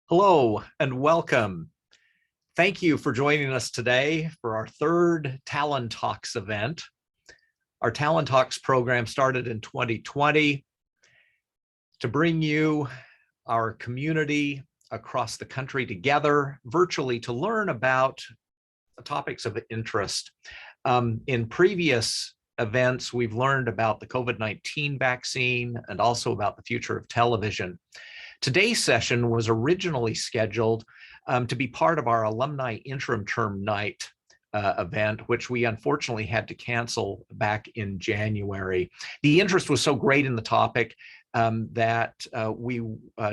Hello and welcome. Thank you for joining us today for our third Talon Talks event. Our Talon Talks program started in 2020 to bring you, our community across the country together virtually to learn about topics of interest. In previous events, we've learned about the COVID-19 vaccine and also about the future of television. Today's session was originally scheduled to be part of our Alumni Interim Term Night event, which we unfortunately had to cancel back in January. The interest was so great in the topic that we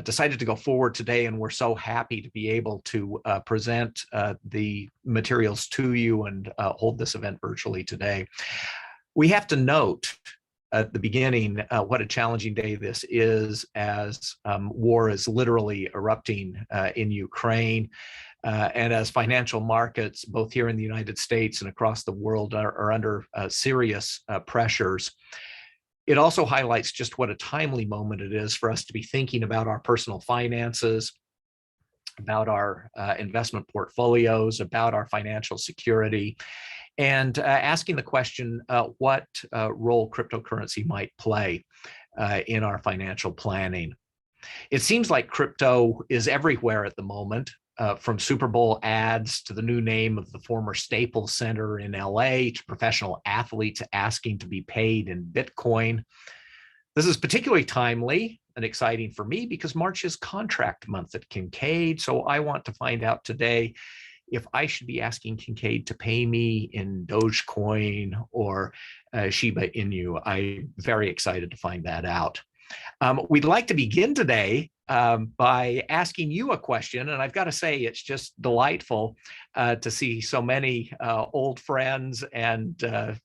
decided to go forward today, and we're so happy to be able to present the materials to you and hold this event virtually today. We have to note at the beginning what a challenging day this is, as war is literally erupting in Ukraine, and as financial markets, both here in the United States and across the world, are under serious pressures. It also highlights just what a timely moment it is for us to be thinking about our personal finances, about our investment portfolios, about our financial security, and asking the question what role cryptocurrency might play in our financial planning. It seems like crypto is everywhere at the moment, from Super Bowl ads to the new name of the former Staples Center in LA to professional athletes asking to be paid in Bitcoin. This is particularly timely and exciting for me because March is contract month at Kinkaid, so I want to find out today if I should be asking Kinkaid to pay me in Dogecoin or Shiba Inu. I'm very excited to find that out. We'd like to begin today by asking you a question, and I've got to say it's just delightful to see so many old friends and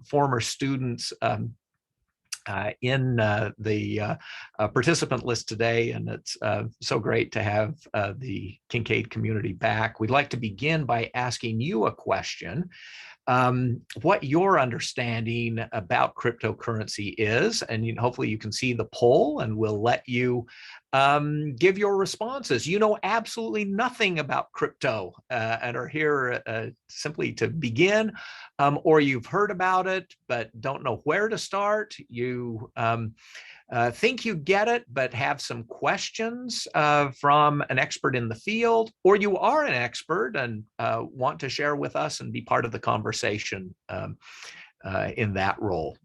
former students in the participant list today, and it's so great to have the Kinkaid community back. We'd like to begin by asking you a question, what your understanding about cryptocurrency is, and hopefully you can see the poll, and we'll let you give your responses. You know absolutely nothing about crypto and are here simply to begin, or you've heard about it but don't know where to start. You think you get it but have some questions from an expert in the field, or you are an expert and want to share with us and be part of the conversation in that role.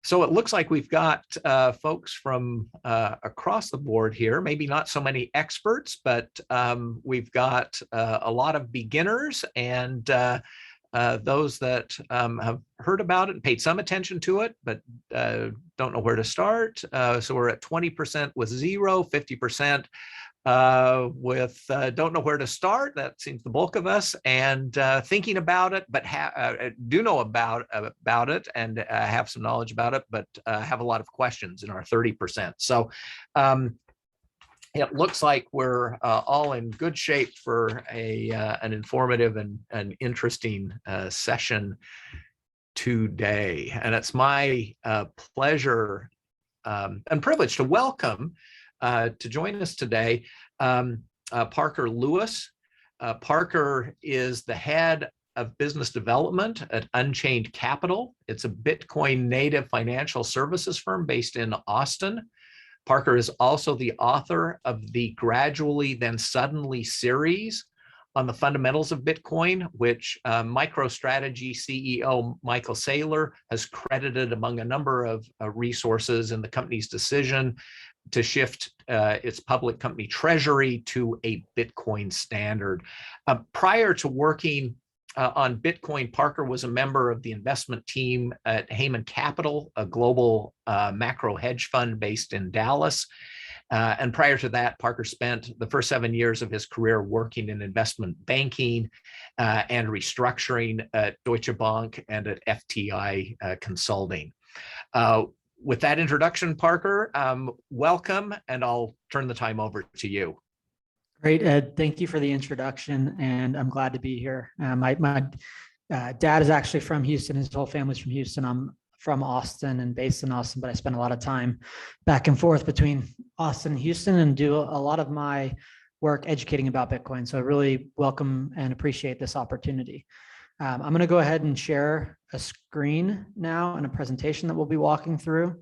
So it looks like we've got folks from across the board here, maybe not so many experts, but we've got a lot of beginners and those that have heard about it and paid some attention to it, but don't know where to start. So we're at 20% with zero, 50% with don't know where to start. That seems the bulk of us, and thinking about it, but do know about it and have some knowledge about it, but have a lot of questions in our 30%. So it looks like we're all in good shape for an informative and interesting session today. And it's my pleasure and privilege to welcome to join us today Parker Lewis. Parker is the head of business development at Unchained Capital. It's a Bitcoin native financial services firm based in Austin. Parker is also the author of the Gradually Then Suddenly series on the fundamentals of Bitcoin, which MicroStrategy CEO Michael Saylor has credited among a number of resources in the company's decision to shift its public company treasury to a Bitcoin standard. Prior to working on Bitcoin, Parker was a member of the investment team at Heyman Capital, a global macro hedge fund based in Dallas. And prior to that, Parker spent the first 7 years of his career working in investment banking and restructuring at Deutsche Bank and at FTI Consulting. With that introduction, Parker, welcome, and I'll turn the time over to you. Great, Ed. Thank you for the introduction, and I'm glad to be here. My dad is actually from Houston. His whole family's from Houston. I'm from Austin and based in Austin, but I spend a lot of time back and forth between Austin and Houston and do a lot of my work educating about Bitcoin. So I really welcome and appreciate this opportunity. I'm going to go ahead and share a screen now and a presentation that we'll be walking through.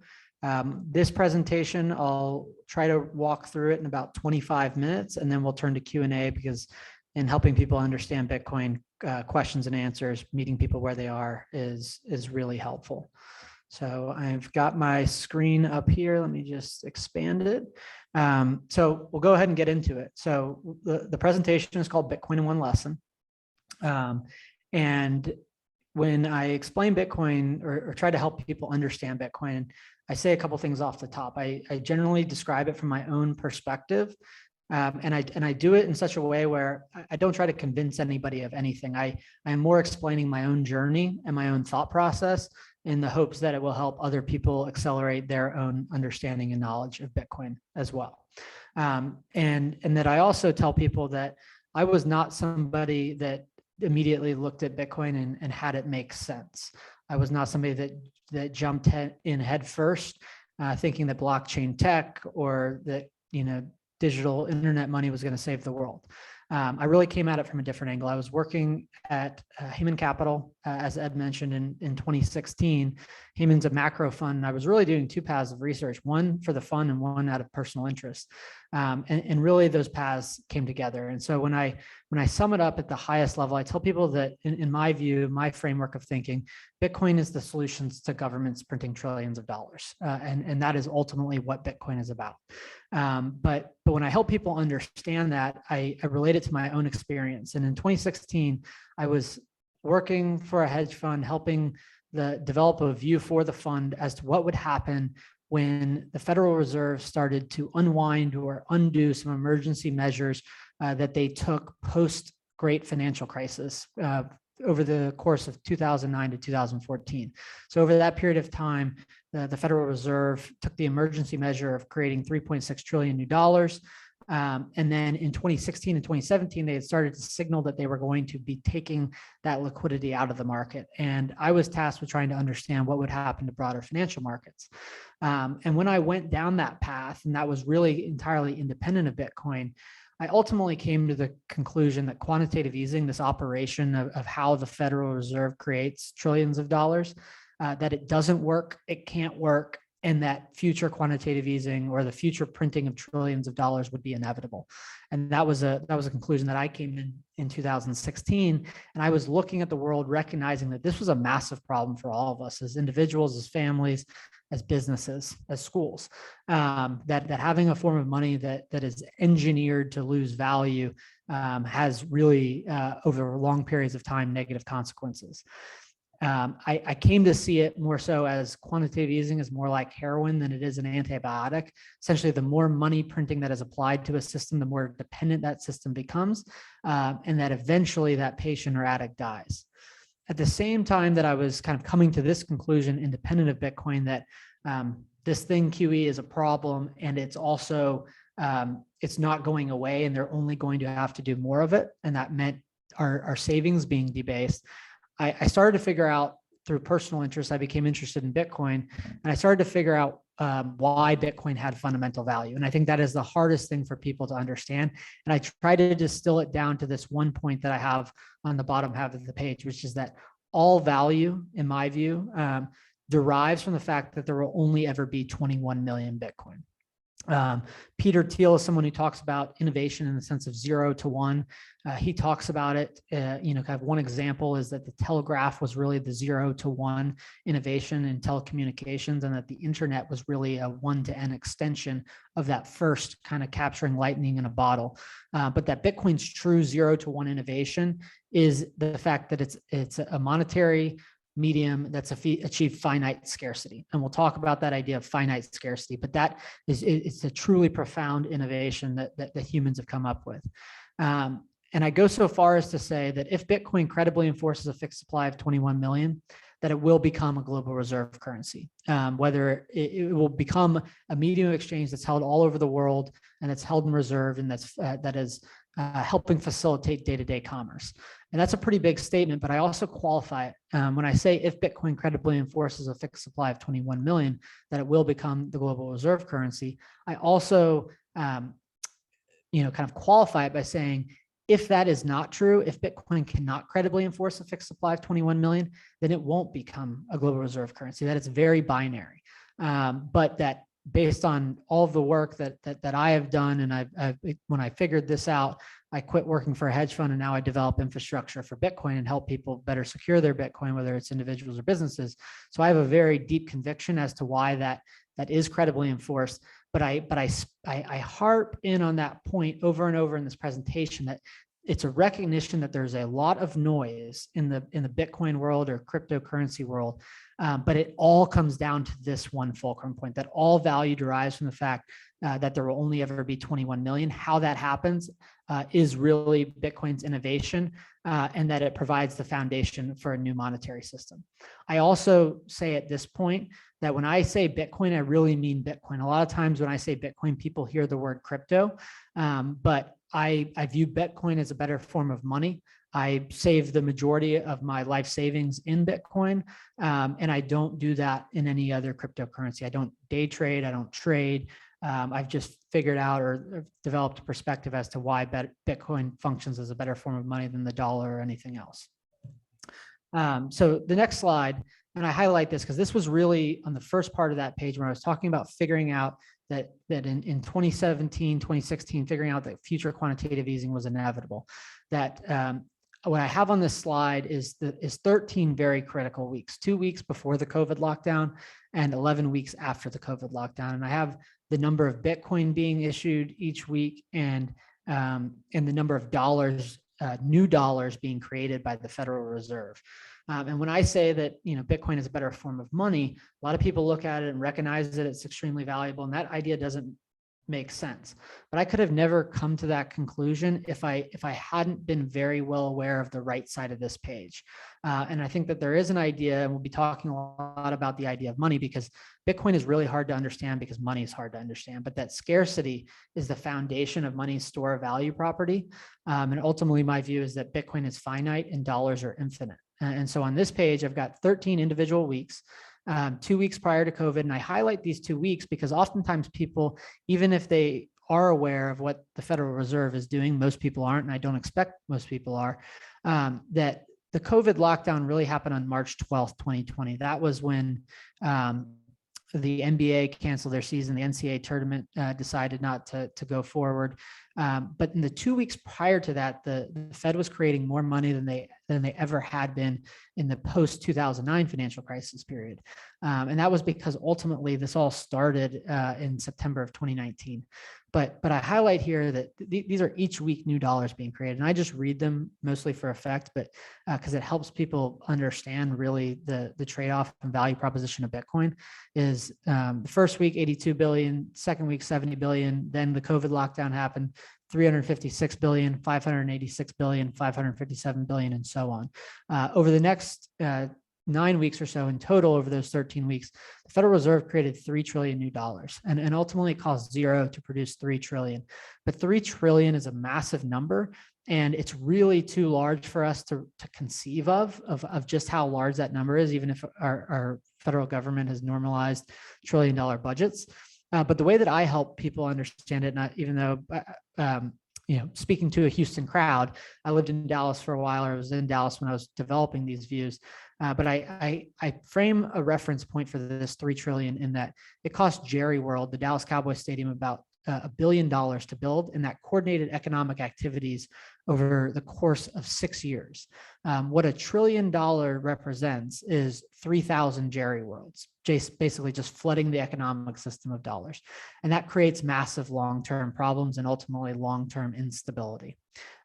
This presentation, I'll try to walk through it in about 25 minutes, and then we'll turn to Q&A, because in helping people understand Bitcoin, questions and answers, meeting people where they are is really helpful. So I've got my screen up here. Let me just expand it. So we'll go ahead and get into it. So the presentation is called Bitcoin in One Lesson. And when I explain Bitcoin or try to help people understand Bitcoin, I say a couple things off the top. I generally describe it from my own perspective, and I do it in such a way where I don't try to convince anybody of anything. I'm more explaining my own journey and my own thought process in the hopes that it will help other people accelerate their own understanding and knowledge of Bitcoin as well. And that I also tell people that I was not somebody that immediately looked at Bitcoin and had it make sense. I was not somebody that jumped in head first, thinking that blockchain tech or that, digital internet money was going to save the world. I really came at it from a different angle. I was working at Heyman Capital, as Ed mentioned, in 2016. Heyman's a macro fund, and I was really doing two paths of research, one for the fund and one out of personal interest. And really those paths came together. And so when I sum it up at the highest level, I tell people that in my view, my framework of thinking, Bitcoin is the solutions to governments printing trillions of dollars. And that is ultimately what Bitcoin is about. But when I help people understand that, I relate it to my own experience. And in 2016, I was working for a hedge fund, helping develop a view for the fund as to what would happen when the Federal Reserve started to unwind or undo some emergency measures that they took post Great Financial Crisis over the course of 2009 to 2014. So over that period of time, the Federal Reserve took the emergency measure of creating $3.6 trillion new dollars. And then in 2016 and 2017, they had started to signal that they were going to be taking that liquidity out of the market. And I was tasked with trying to understand what would happen to broader financial markets. And when I went down that path, and that was really entirely independent of Bitcoin, I ultimately came to the conclusion that quantitative easing, this operation of how the Federal Reserve creates trillions of dollars, that it doesn't work, it can't work, and that future quantitative easing or the future printing of trillions of dollars would be inevitable. And that was a conclusion that I came in 2016. And I was looking at the world, recognizing that this was a massive problem for all of us as individuals, as families, as businesses, as schools, that having a form of money that is engineered to lose value has really, over long periods of time, negative consequences. I came to see it more so as quantitative easing is more like heroin than it is an antibiotic. Essentially, the more money printing that is applied to a system, the more dependent that system becomes, and that eventually that patient or addict dies. At the same time that I was kind of coming to this conclusion, independent of Bitcoin, that this thing QE is a problem, and it's also it's not going away, and they're only going to have to do more of it, and that meant our savings being debased. I started to figure out through personal interest, I became interested in Bitcoin, and I started to figure out why Bitcoin had fundamental value. And I think that is the hardest thing for people to understand. And I try to distill it down to this one point that I have on the bottom half of the page, which is that all value, in my view, derives from the fact that there will only ever be 21 million Bitcoin. Peter Thiel is someone who talks about innovation in the sense of 0 to 1. He talks about it, kind of one example is that the telegraph was really the 0 to 1 innovation in telecommunications, and that the internet was really a 1 to n extension of that first kind of capturing lightning in a bottle. But that Bitcoin's true 0 to 1 innovation is the fact that it's a monetary medium that's achieved finite scarcity. And we'll talk about that idea of finite scarcity, but it's a truly profound innovation that humans have come up with. And I go so far as to say that if Bitcoin credibly enforces a fixed supply of 21 million, that it will become a global reserve currency, whether it will become a medium of exchange that's held all over the world and it's held in reserve, and that is helping facilitate day-to-day commerce. And that's a pretty big statement, but I also qualify it. When I say if Bitcoin credibly enforces a fixed supply of 21 million, that it will become the global reserve currency, I also kind of qualify it by saying, if that is not true, if Bitcoin cannot credibly enforce a fixed supply of 21 million, then it won't become a global reserve currency. That it's very binary. But that based on all of the work that I have done, and when I figured this out, I quit working for a hedge fund, and now I develop infrastructure for Bitcoin and help people better secure their Bitcoin, whether it's individuals or businesses. So I have a very deep conviction as to why that is credibly enforced. But I harp in on that point over and over in this presentation, that it's a recognition that there's a lot of noise in the Bitcoin world or cryptocurrency world, but it all comes down to this one fulcrum point, that all value derives from the fact that there will only ever be 21 million. How that happens is really Bitcoin's innovation, and that it provides the foundation for a new monetary system. I also say at this point that when I say Bitcoin, I really mean Bitcoin. A lot of times when I say Bitcoin, people hear the word crypto, but I view Bitcoin as a better form of money. I save the majority of my life savings in Bitcoin, and I don't do that in any other cryptocurrency. I don't day trade, I don't trade. I've just figured out or developed a perspective as to why Bitcoin functions as a better form of money than the dollar or anything else. So the next slide, and I highlight this because this was really on the first part of that page where I was talking about figuring out that in 2017, 2016, figuring out that future quantitative easing was inevitable. That what I have on this slide is 13 very critical weeks, 2 weeks before the COVID lockdown and 11 weeks after the COVID lockdown. And I have the number of Bitcoin being issued each week and the number of dollars, new dollars being created by the Federal Reserve. And when I say that, Bitcoin is a better form of money, a lot of people look at it and recognize that it's extremely valuable. And that idea doesn't make sense. But I could have never come to that conclusion if I hadn't been very well aware of the right side of this page. And I think that there is an idea, and we'll be talking a lot about the idea of money, because Bitcoin is really hard to understand because money is hard to understand, but that scarcity is the foundation of money's store of value property. And ultimately my view is that Bitcoin is finite and dollars are infinite. And so on this page, I've got 13 individual weeks, 2 weeks prior to COVID. And I highlight these 2 weeks because oftentimes people, even if they are aware of what the Federal Reserve is doing, most people aren't, and I don't expect most people are, that the COVID lockdown really happened on March 12th, 2020. That was when the NBA canceled their season. The NCAA tournament decided not to go forward. But in the 2 weeks prior to that, the Fed was creating more money than they ever had been in the post-2009 financial crisis period. And that was because ultimately this all started in September of 2019. But I highlight here that these are each week new dollars being created. And I just read them mostly for effect, but because it helps people understand really the trade-off and value proposition of Bitcoin is the first week, 82 billion, second week, 70 billion. Then the COVID lockdown happened, 356 billion, 586 billion, 557 billion, and so on. Over the next 9 weeks or so in total, over those 13 weeks, the Federal Reserve created 3 trillion new dollars, and ultimately it cost zero to produce 3 trillion. But 3 trillion is a massive number, and it's really too large for us to conceive of just how large that number is, even if our federal government has normalized $1 trillion budgets. But the way that I help people understand it, not even though, speaking to a Houston crowd, I lived in Dallas for a while, or I was in Dallas when I was developing these views. But I frame a reference point for this 3 trillion in that it cost Jerry World, the Dallas Cowboys Stadium, about $1 billion to build, and that coordinated economic activities over the course of 6 years. What $1 trillion represents is 3,000 Jerry Worlds, basically just flooding the economic system of dollars. And that creates massive long-term problems and ultimately long-term instability.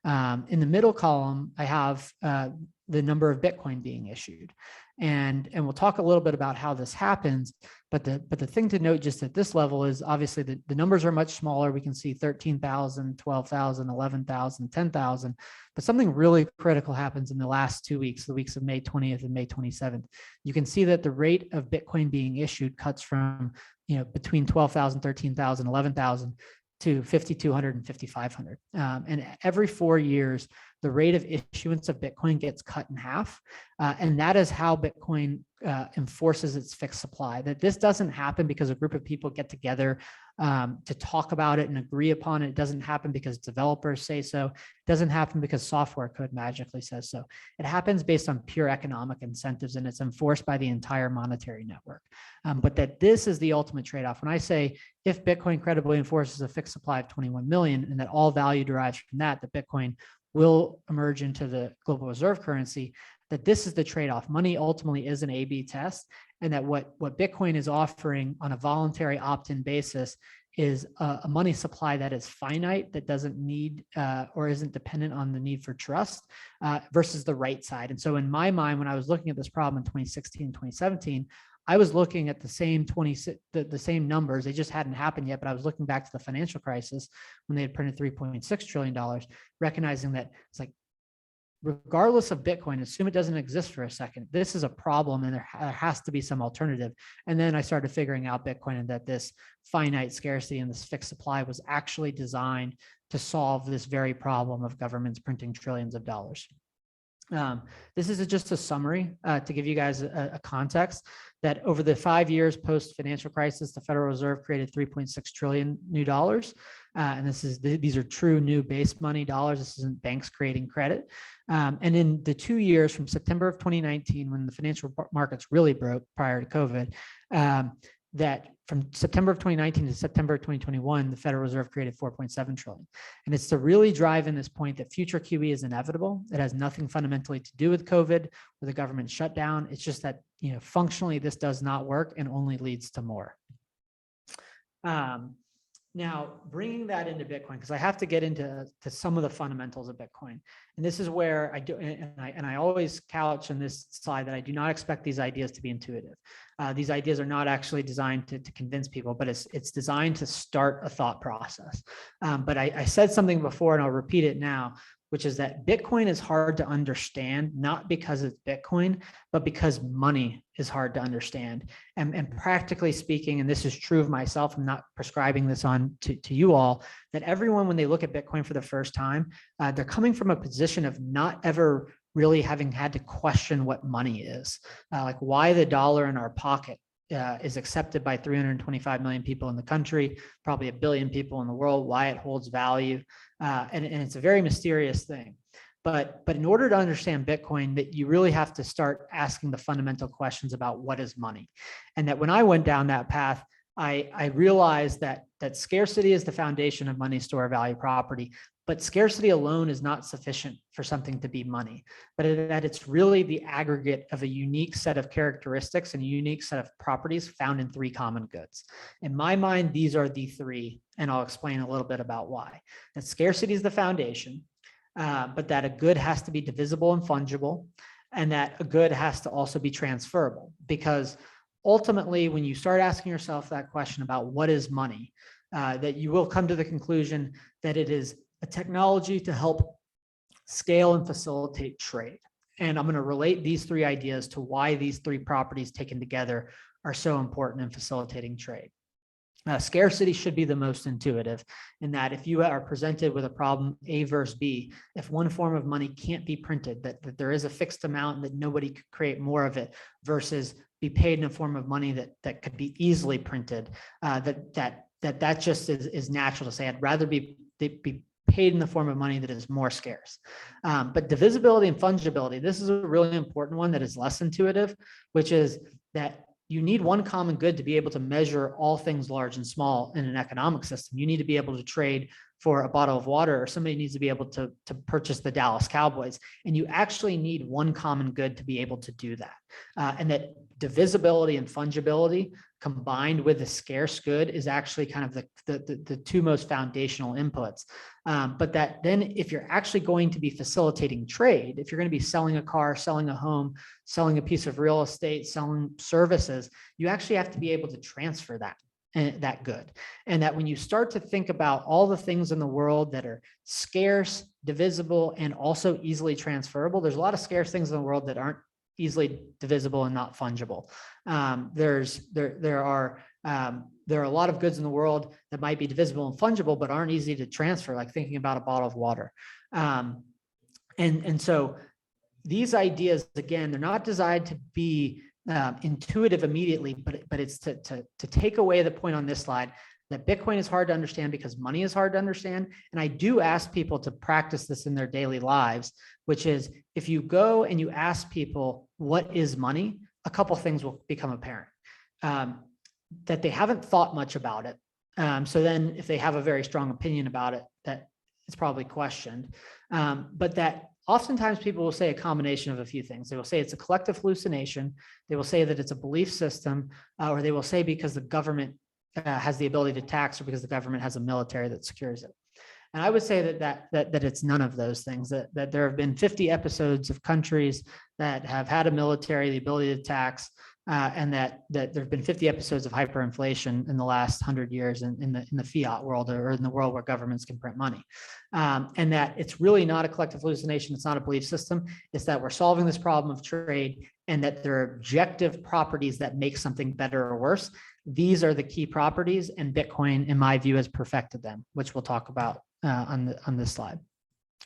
In the middle column, I have the number of Bitcoin being issued. And we'll talk a little bit about how this happens. But the thing to note just at this level is obviously the numbers are much smaller. We can see 13,000, 12,000, 11,000, 10,000. But something really critical happens in the last 2 weeks, the weeks of May 20th and May 27th. You can see that the rate of Bitcoin being issued cuts from, between 12,000, 13,000, 11,000 to 5,200 and 5,500. And every 4 years, the rate of issuance of Bitcoin gets cut in half. And that is how Bitcoin enforces its fixed supply. That this doesn't happen because a group of people get together to talk about it and agree upon it. It doesn't happen because developers say so. It doesn't happen because software code magically says so. It happens based on pure economic incentives, and it's enforced by the entire monetary network. But that this is the ultimate trade-off. When I say if Bitcoin credibly enforces a fixed supply of 21 million and that all value derives from that, that Bitcoin will emerge into the global reserve currency, that this is the trade-off. Money ultimately is an A/B test, and that what Bitcoin is offering on a voluntary opt-in basis is a money supply that is finite, that doesn't need or isn't dependent on the need for trust versus the right side. And so in my mind, when I was looking at this problem in 2016 and 2017, I was looking at the same numbers. They just hadn't happened yet, but I was looking back to the financial crisis when they had printed $3.6 trillion, recognizing that it's like, regardless of Bitcoin, assume it doesn't exist for a second. This is a problem and there has to be some alternative. And then I started figuring out Bitcoin and that this finite scarcity and this fixed supply was actually designed to solve this very problem of governments printing trillions of dollars. This is just a summary to give you guys a context that over the 5 years post-financial crisis, the Federal Reserve created 3.6 trillion new dollars. And these are true new base money dollars. This isn't banks creating credit. And in the 2 years from September of 2019, when the financial markets really broke prior to COVID, that from September of 2019 to September of 2021, the Federal Reserve created 4.7 trillion. And it's to really drive in this point that future QE is inevitable. It has nothing fundamentally to do with COVID or the government shutdown. It's just that, functionally this does not work and only leads to more. Now, bringing that into Bitcoin, because I have to get into some of the fundamentals of Bitcoin. And this is where I do, and I always couch on this slide that I do not expect these ideas to be intuitive. These ideas are not actually designed to convince people, but it's designed to start a thought process. But I said something before, and I'll repeat it now, which is that Bitcoin is hard to understand, not because it's Bitcoin, but because money is hard to understand. And practically speaking, and this is true of myself, I'm not prescribing this on to you all, that everyone, when they look at Bitcoin for the first time, they're coming from a position of not ever really having had to question what money is, like why the dollar in our pocket is accepted by 325 million people in the country, probably 1 billion people in the world, why it holds value. And it's a very mysterious thing. But in order to understand Bitcoin, that you really have to start asking the fundamental questions about what is money. And that when I went down that path, I realized that scarcity is the foundation of money store value property, but scarcity alone is not sufficient for something to be money, but that it's really the aggregate of a unique set of characteristics and a unique set of properties found in 3 common goods. In my mind, these are the 3, and I'll explain a little bit about why. That scarcity is the foundation, but that a good has to be divisible and fungible, and that a good has to also be transferable. Because ultimately, when you start asking yourself that question about what is money, that you will come to the conclusion that it is a technology to help scale and facilitate trade. And I'm going to relate these 3 ideas to why these 3 properties taken together are so important in facilitating trade. Scarcity should be the most intuitive, in that if you are presented with a problem A versus B, if one form of money can't be printed, that there is a fixed amount and that nobody could create more of it, versus be paid in a form of money that could be easily printed, that just is natural to say. I'd rather be paid in the form of money that is more scarce. But divisibility and fungibility, this is a really important one that is less intuitive, which is that you need one common good to be able to measure all things large and small in an economic system. You need to be able to trade for a bottle of water, or somebody needs to be able to purchase the Dallas Cowboys. And you actually need one common good to be able to do that. And that divisibility and fungibility combined with the scarce good is actually kind of the two most foundational inputs. But that then if you're actually going to be facilitating trade, if you're going to be selling a car, selling a home, selling a piece of real estate, selling services, you actually have to be able to transfer that good. And that when you start to think about all the things in the world that are scarce, divisible, and also easily transferable, there's a lot of scarce things in the world that aren't easily divisible and not fungible. There are a lot of goods in the world that might be divisible and fungible, but aren't easy to transfer, like thinking about a bottle of water. And so these ideas, again, they're not designed to be intuitive immediately, but it's to take away the point on this slide that Bitcoin is hard to understand because money is hard to understand. And I do ask people to practice this in their daily lives, which is if you go and you ask people, what is money? A couple things will become apparent. That they haven't thought much about it. So then if they have a very strong opinion about it, that it's probably questioned. But that oftentimes people will say a combination of a few things. They will say it's a collective hallucination. They will say that it's a belief system, or they will say because the government has the ability to tax, or because the government has a military that secures it. And I would say that it's none of those things, that there have been 50 episodes of countries that have had a military, the ability to tax, and that there have been 50 episodes of hyperinflation in the last 100 years in the fiat world, or in the world where governments can print money. And that it's really not a collective hallucination. It's not a belief system. It's that we're solving this problem of trade, and that there are objective properties that make something better or worse. These are the key properties, and Bitcoin, in my view, has perfected them, which we'll talk about on this slide.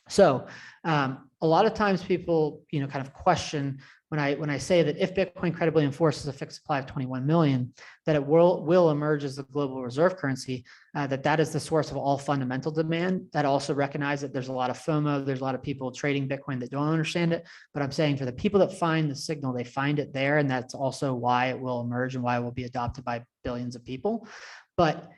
So a lot of times people, kind of question when I say that if Bitcoin credibly enforces a fixed supply of 21 million, that it will emerge as the global reserve currency, that is the source of all fundamental demand. That also recognize that there's a lot of FOMO, there's a lot of people trading Bitcoin that don't understand it. But I'm saying for the people that find the signal, they find it there, and that's also why it will emerge and why it will be adopted by billions of people. But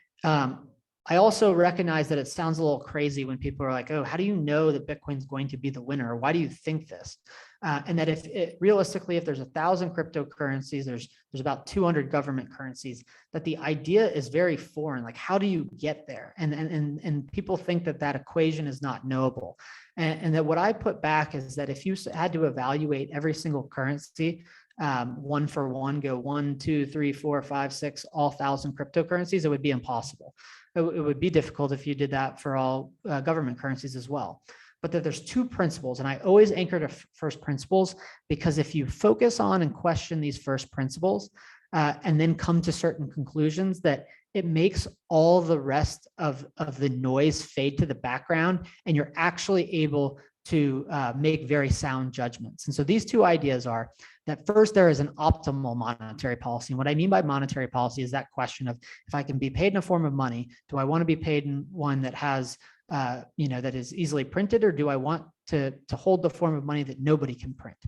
I also recognize that it sounds a little crazy when people are like, oh, how do you know that Bitcoin's going to be the winner? Why do you think this? And that realistically, if there's 1,000 cryptocurrencies, there's about 200 government currencies, that the idea is very foreign. Like, how do you get there? And people think that equation is not knowable. And that what I put back is that if you had to evaluate every single currency, one for one, go 1, 2, 3, 4, 5, 6, all 1,000 cryptocurrencies, it would be impossible. It would be difficult if you did that for all government currencies as well. But that there's two principles, and I always anchor to first principles, because if you focus on and question these first principles and then come to certain conclusions, that it makes all the rest of the noise fade to the background, and you're actually able to make very sound judgments. And so these two ideas are that first, there is an optimal monetary policy. And what I mean by monetary policy is that question of, if I can be paid in a form of money, do I want to be paid in one that has, that is easily printed, or do I want to hold the form of money that nobody can print?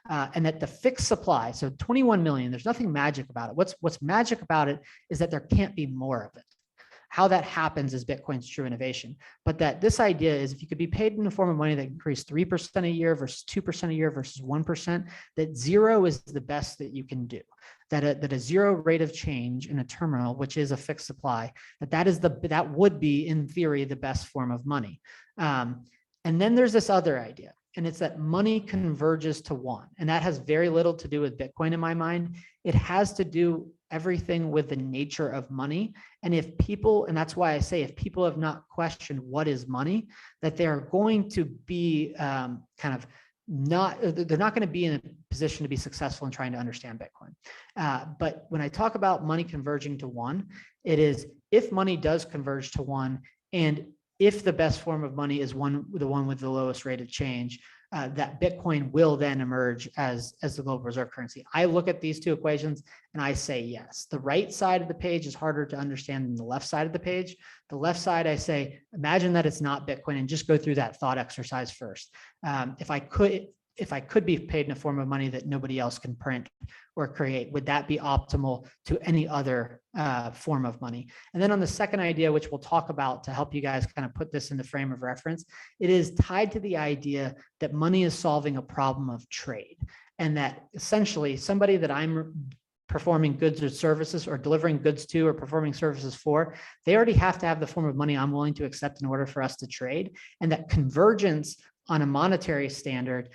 And that the fixed supply, so 21 million, there's nothing magic about it. What's magic about it is that there can't be more of it. How that happens is Bitcoin's true innovation. But that this idea is, if you could be paid in the form of money that increased 3% a year versus 2% a year versus 1%, that zero is the best that you can do. That a zero rate of change in a terminal, which is a fixed supply, that would be, in theory, the best form of money. And then there's this other idea, and it's that money converges to one. And that has very little to do with Bitcoin in my mind. It has to do everything with the nature of money. And if people, and that's why I say, if people have not questioned what is money, that they're going to be they're not going to be in a position to be successful in trying to understand Bitcoin. But when I talk about money converging to one, it is if money does converge to one, and if the best form of money is the one with the lowest rate of change, that Bitcoin will then emerge as the global reserve currency. I look at these two equations and I say yes. The right side of the page is harder to understand than the left side of the page. The left side, I say, imagine that it's not Bitcoin, and just go through that thought exercise first. If I could, if I could be paid in a form of money that nobody else can print or create, would that be optimal to any other form of money? And then on the second idea, which we'll talk about to help you guys kind of put this in the frame of reference, it is tied to the idea that money is solving a problem of trade. And that essentially somebody that I'm performing goods or services or delivering goods to or performing services for, they already have to have the form of money I'm willing to accept in order for us to trade. And that convergence on a monetary standard,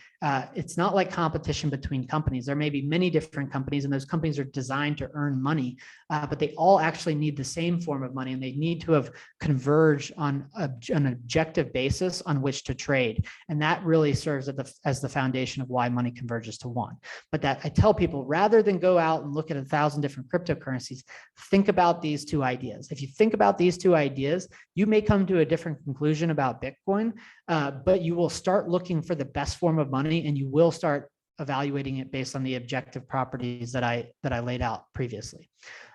it's not like competition between companies. There may be many different companies, and those companies are designed to earn money, but they all actually need the same form of money, and they need to have converged on an objective basis on which to trade. And that really serves as the foundation of why money converges to one. But that I tell people, rather than go out and look at 1,000 different cryptocurrencies, think about these two ideas. If you think about these two ideas, you may come to a different conclusion about Bitcoin, but you will start looking for the best form of money, and you will start evaluating it based on the objective properties that I laid out previously.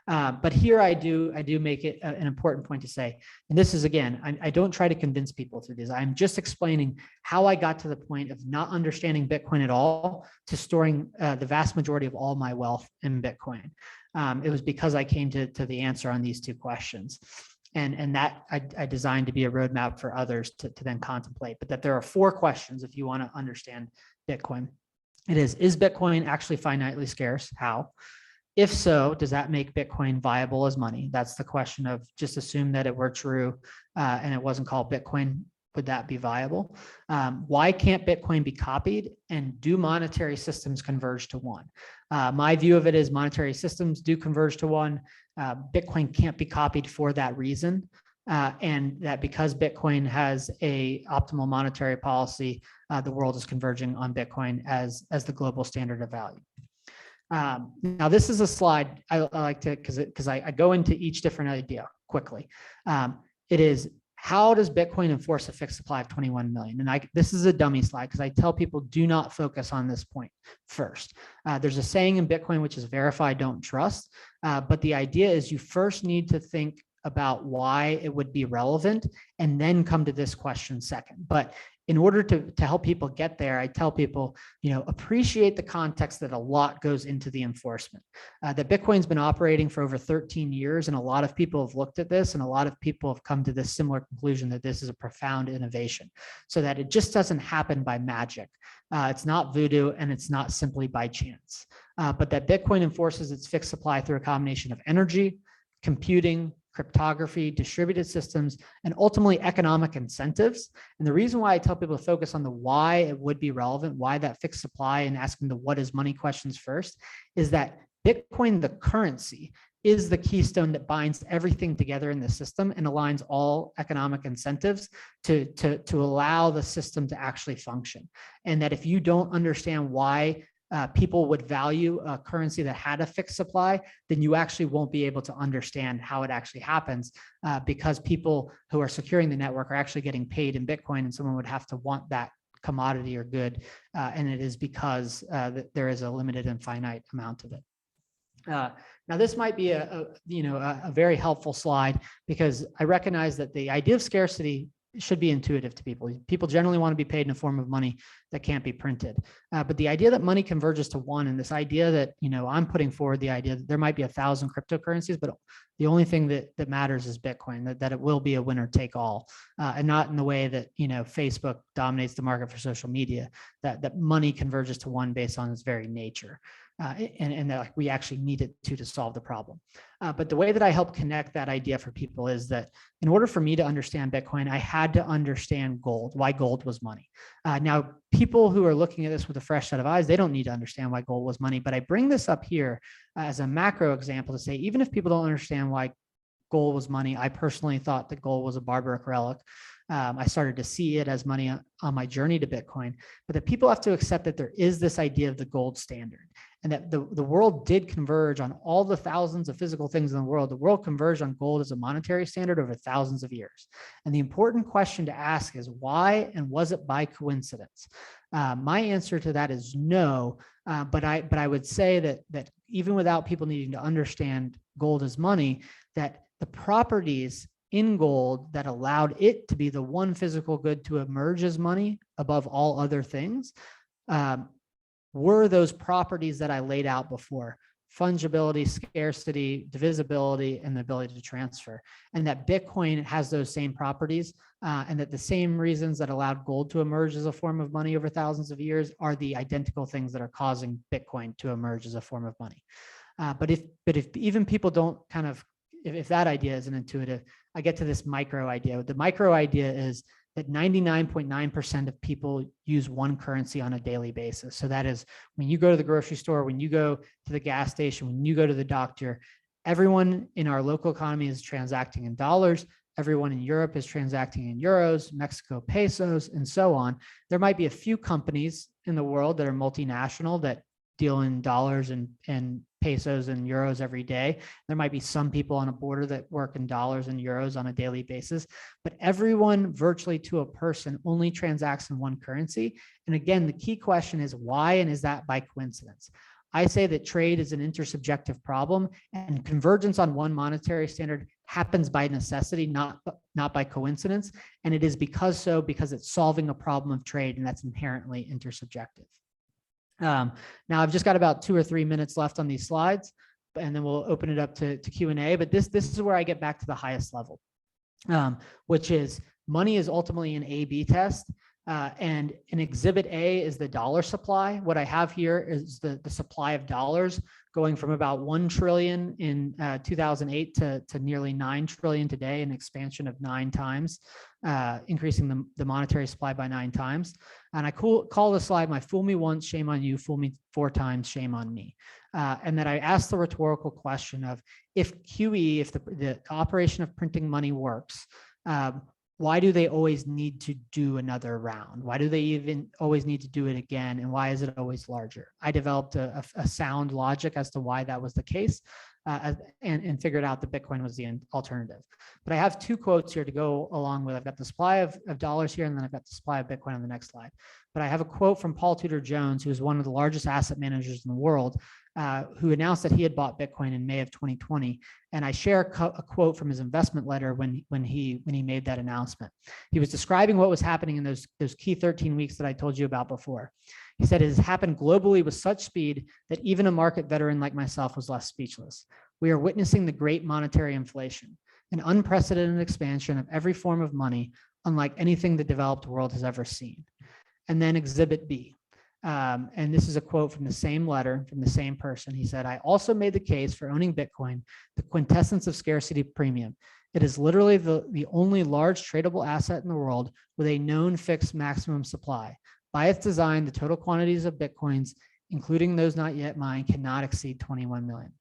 But here I do make it an important point to say, and this is again, I don't try to convince people through this. I'm just explaining how I got to the point of not understanding Bitcoin at all to storing the vast majority of all my wealth in Bitcoin. It was because I came to the answer on these two questions. And that I designed to be a roadmap for others to then contemplate, but that there are 4 questions if you want to understand Bitcoin. It is Bitcoin actually finitely scarce? How? If so, does that make Bitcoin viable as money? That's the question of just assume that it were true and it wasn't called Bitcoin. Would that be viable? Why can't Bitcoin be copied? And do monetary systems converge to one? My view of it is monetary systems do converge to one. Bitcoin can't be copied for that reason. And that because Bitcoin has a optimal monetary policy, the world is converging on Bitcoin as the global standard of value. Now, this is a slide I like to, because I go into each different idea quickly. It is, how does Bitcoin enforce a fixed supply of 21 million? And this is a dummy slide because I tell people do not focus on this point first. There's a saying in Bitcoin, which is verify, don't trust. But the idea is you first need to think about why it would be relevant and then come to this question second. But in order to help people get there, I tell people, appreciate the context that a lot goes into the enforcement. That Bitcoin's been operating for over 13 years, and a lot of people have looked at this, and a lot of people have come to this similar conclusion that this is a profound innovation, so that it just doesn't happen by magic. It's not voodoo, and it's not simply by chance, but that Bitcoin enforces its fixed supply through a combination of energy, computing, cryptography, distributed systems, and ultimately economic incentives. And the reason why I tell people to focus on the why it would be relevant, why that fixed supply, and asking the what is money questions first, is that Bitcoin, the currency, is the keystone that binds everything together in the system and aligns all economic incentives to allow the system to actually function. And that if you don't understand why people would value a currency that had a fixed supply, then you actually won't be able to understand how it actually happens, because people who are securing the network are actually getting paid in Bitcoin, and someone would have to want that commodity or good, and it is because there is a limited and finite amount of it. Now, this might be a very helpful slide, because I recognize that the idea of scarcity should be intuitive to people. People generally want to be paid in a form of money that can't be printed. But the idea that money converges to one, and this idea that, I'm putting forward the idea that there might be 1,000 cryptocurrencies, but the only thing that matters is Bitcoin, that it will be a winner take all, and not in the way that, Facebook dominates the market for social media, that money converges to one based on its very nature. And that we actually need it to solve the problem. But the way that I help connect that idea for people is that in order for me to understand Bitcoin, I had to understand gold, why gold was money. Now, people who are looking at this with a fresh set of eyes, they don't need to understand why gold was money. But I bring this up here as a macro example to say, even if people don't understand why gold was money, I personally thought that gold was a barbaric relic. I started to see it as money on my journey to Bitcoin, but that people have to accept that there is this idea of the gold standard, and that the world did converge on all the thousands of physical things in the world. The world converged on gold as a monetary standard over thousands of years. And the important question to ask is why, and was it by coincidence? My answer to that is no, but I would say that even without people needing to understand gold as money, that the properties in gold that allowed it to be the one physical good to emerge as money above all other things were those properties that I laid out before: fungibility, scarcity, divisibility, and the ability to transfer. And that Bitcoin has those same properties, and that the same reasons that allowed gold to emerge as a form of money over thousands of years are the identical things that are causing Bitcoin to emerge as a form of money. But if even people don't kind of, if that idea isn't intuitive, I get to this micro idea. The micro idea is that 99.9% of people use one currency on a daily basis. So that is when you go to the grocery store, when you go to the gas station, when you go to the doctor, everyone in our local economy is transacting in dollars. Everyone in Europe is transacting in euros, Mexico pesos, and so on. There might be a few companies in the world that are multinational that deal in dollars and pesos and euros every day. There might be some people on a border that work in dollars and euros on a daily basis, but everyone virtually to a person only transacts in one currency. And again, the key question is why, and is that by coincidence? I say that trade is an intersubjective problem, and convergence on one monetary standard happens by necessity, not by coincidence. And it is because it's solving a problem of trade, and that's inherently intersubjective. Now I've just got about 2 or 3 minutes left on these slides, and then we'll open it up to Q&A. But this is where I get back to the highest level, which is money is ultimately an A/B test. And an exhibit A is the dollar supply. What I have here is the supply of dollars going from about 1 trillion in 2008 to nearly 9 trillion today, an expansion of 9 times, increasing the monetary supply by 9 times. And I call this slide my fool me once, shame on you, fool me 4 times, shame on me. And that I asked the rhetorical question of if QE, if the operation of printing money works, why do they always need to do another round? Why do they even always need to do it again? And why is it always larger? I developed a sound logic as to why that was the case, and figured out that Bitcoin was the alternative. But I have 2 quotes here to go along with. I've got the supply of dollars here, and then I've got the supply of Bitcoin on the next slide. But I have a quote from Paul Tudor Jones, who is one of the largest asset managers in the world, who announced that he had bought Bitcoin in May of 2020. And I share a quote from his investment letter when he made that announcement. He was describing what was happening in those key 13 weeks that I told you about before. He said, it has happened globally with such speed that even a market veteran like myself was left speechless. We are witnessing the great monetary inflation, an unprecedented expansion of every form of money, unlike anything the developed world has ever seen. And then exhibit B. And this is a quote from the same letter from the same person. He said, I also made the case for owning Bitcoin, the quintessence of scarcity premium. It is literally the only large tradable asset in the world with a known fixed maximum supply. By its design, the total quantities of Bitcoins, including those not yet mined, cannot exceed 21 million.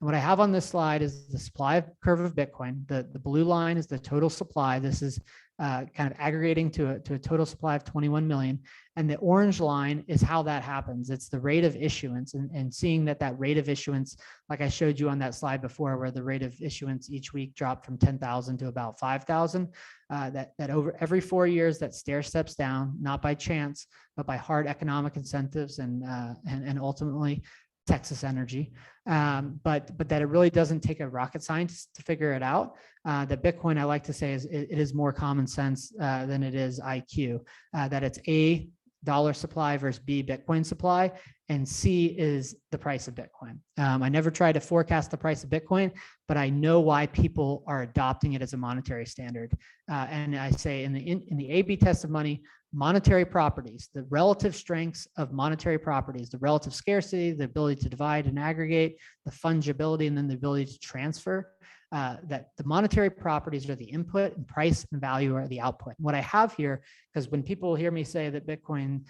And what I have on this slide is the supply curve of Bitcoin. The blue line is the total supply. This is kind of aggregating to a total supply of 21 million. And the orange line is how that happens. It's the rate of issuance, and seeing that rate of issuance, like I showed you on that slide before, where the rate of issuance each week dropped from 10,000 to about 5,000, that over every 4 years that stair steps down, not by chance, but by hard economic incentives and ultimately Texas Energy, but that it really doesn't take a rocket scientist to figure it out. That Bitcoin, I like to say, it is more common sense than it is IQ. That it's A, dollar supply versus B, Bitcoin supply, and C is the price of Bitcoin. I never try to forecast the price of Bitcoin, but I know why people are adopting it as a monetary standard. And I say in the A/B test of money, monetary properties, the relative strengths of monetary properties, the relative scarcity, the ability to divide and aggregate, the fungibility, and then the ability to transfer, that the monetary properties are the input and price and value are the output. And what I have here, because when people hear me say that Bitcoin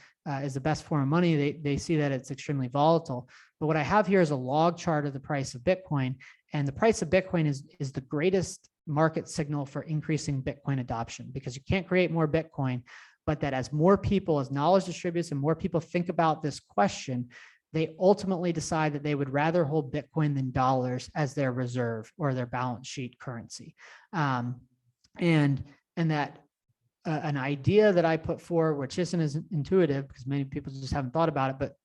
is the best form of money, they see that it's extremely volatile. But what I have here is a log chart of the price of Bitcoin. And the price of Bitcoin is the greatest market signal for increasing Bitcoin adoption, because you can't create more Bitcoin, but that as more people, as knowledge distributes and more people think about this question, they ultimately decide that they would rather hold Bitcoin than dollars as their reserve or their balance sheet currency. And that an idea that I put forward, which isn't as intuitive because many people just haven't thought about it, but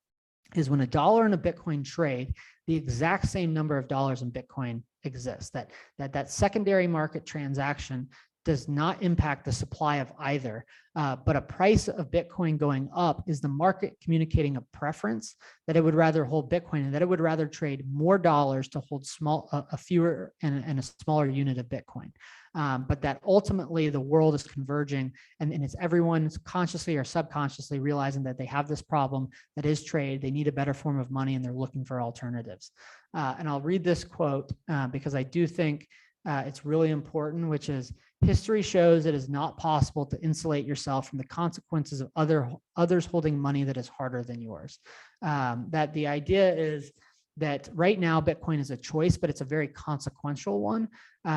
is when a dollar and a Bitcoin trade, the exact same number of dollars in Bitcoin exists. That secondary market transaction does not impact the supply of either. But a price of Bitcoin going up is the market communicating a preference that it would rather hold Bitcoin and that it would rather trade more dollars to hold a fewer and a smaller unit of Bitcoin. But that ultimately the world is converging, and it's everyone's consciously or subconsciously realizing that they have this problem that is trade. They need a better form of money and they're looking for alternatives. And I'll read this quote because I do think it's really important, which is, history shows it is not possible to insulate yourself from the consequences of others holding money that is harder than yours. That the idea is that right now Bitcoin is a choice, but it's a very consequential one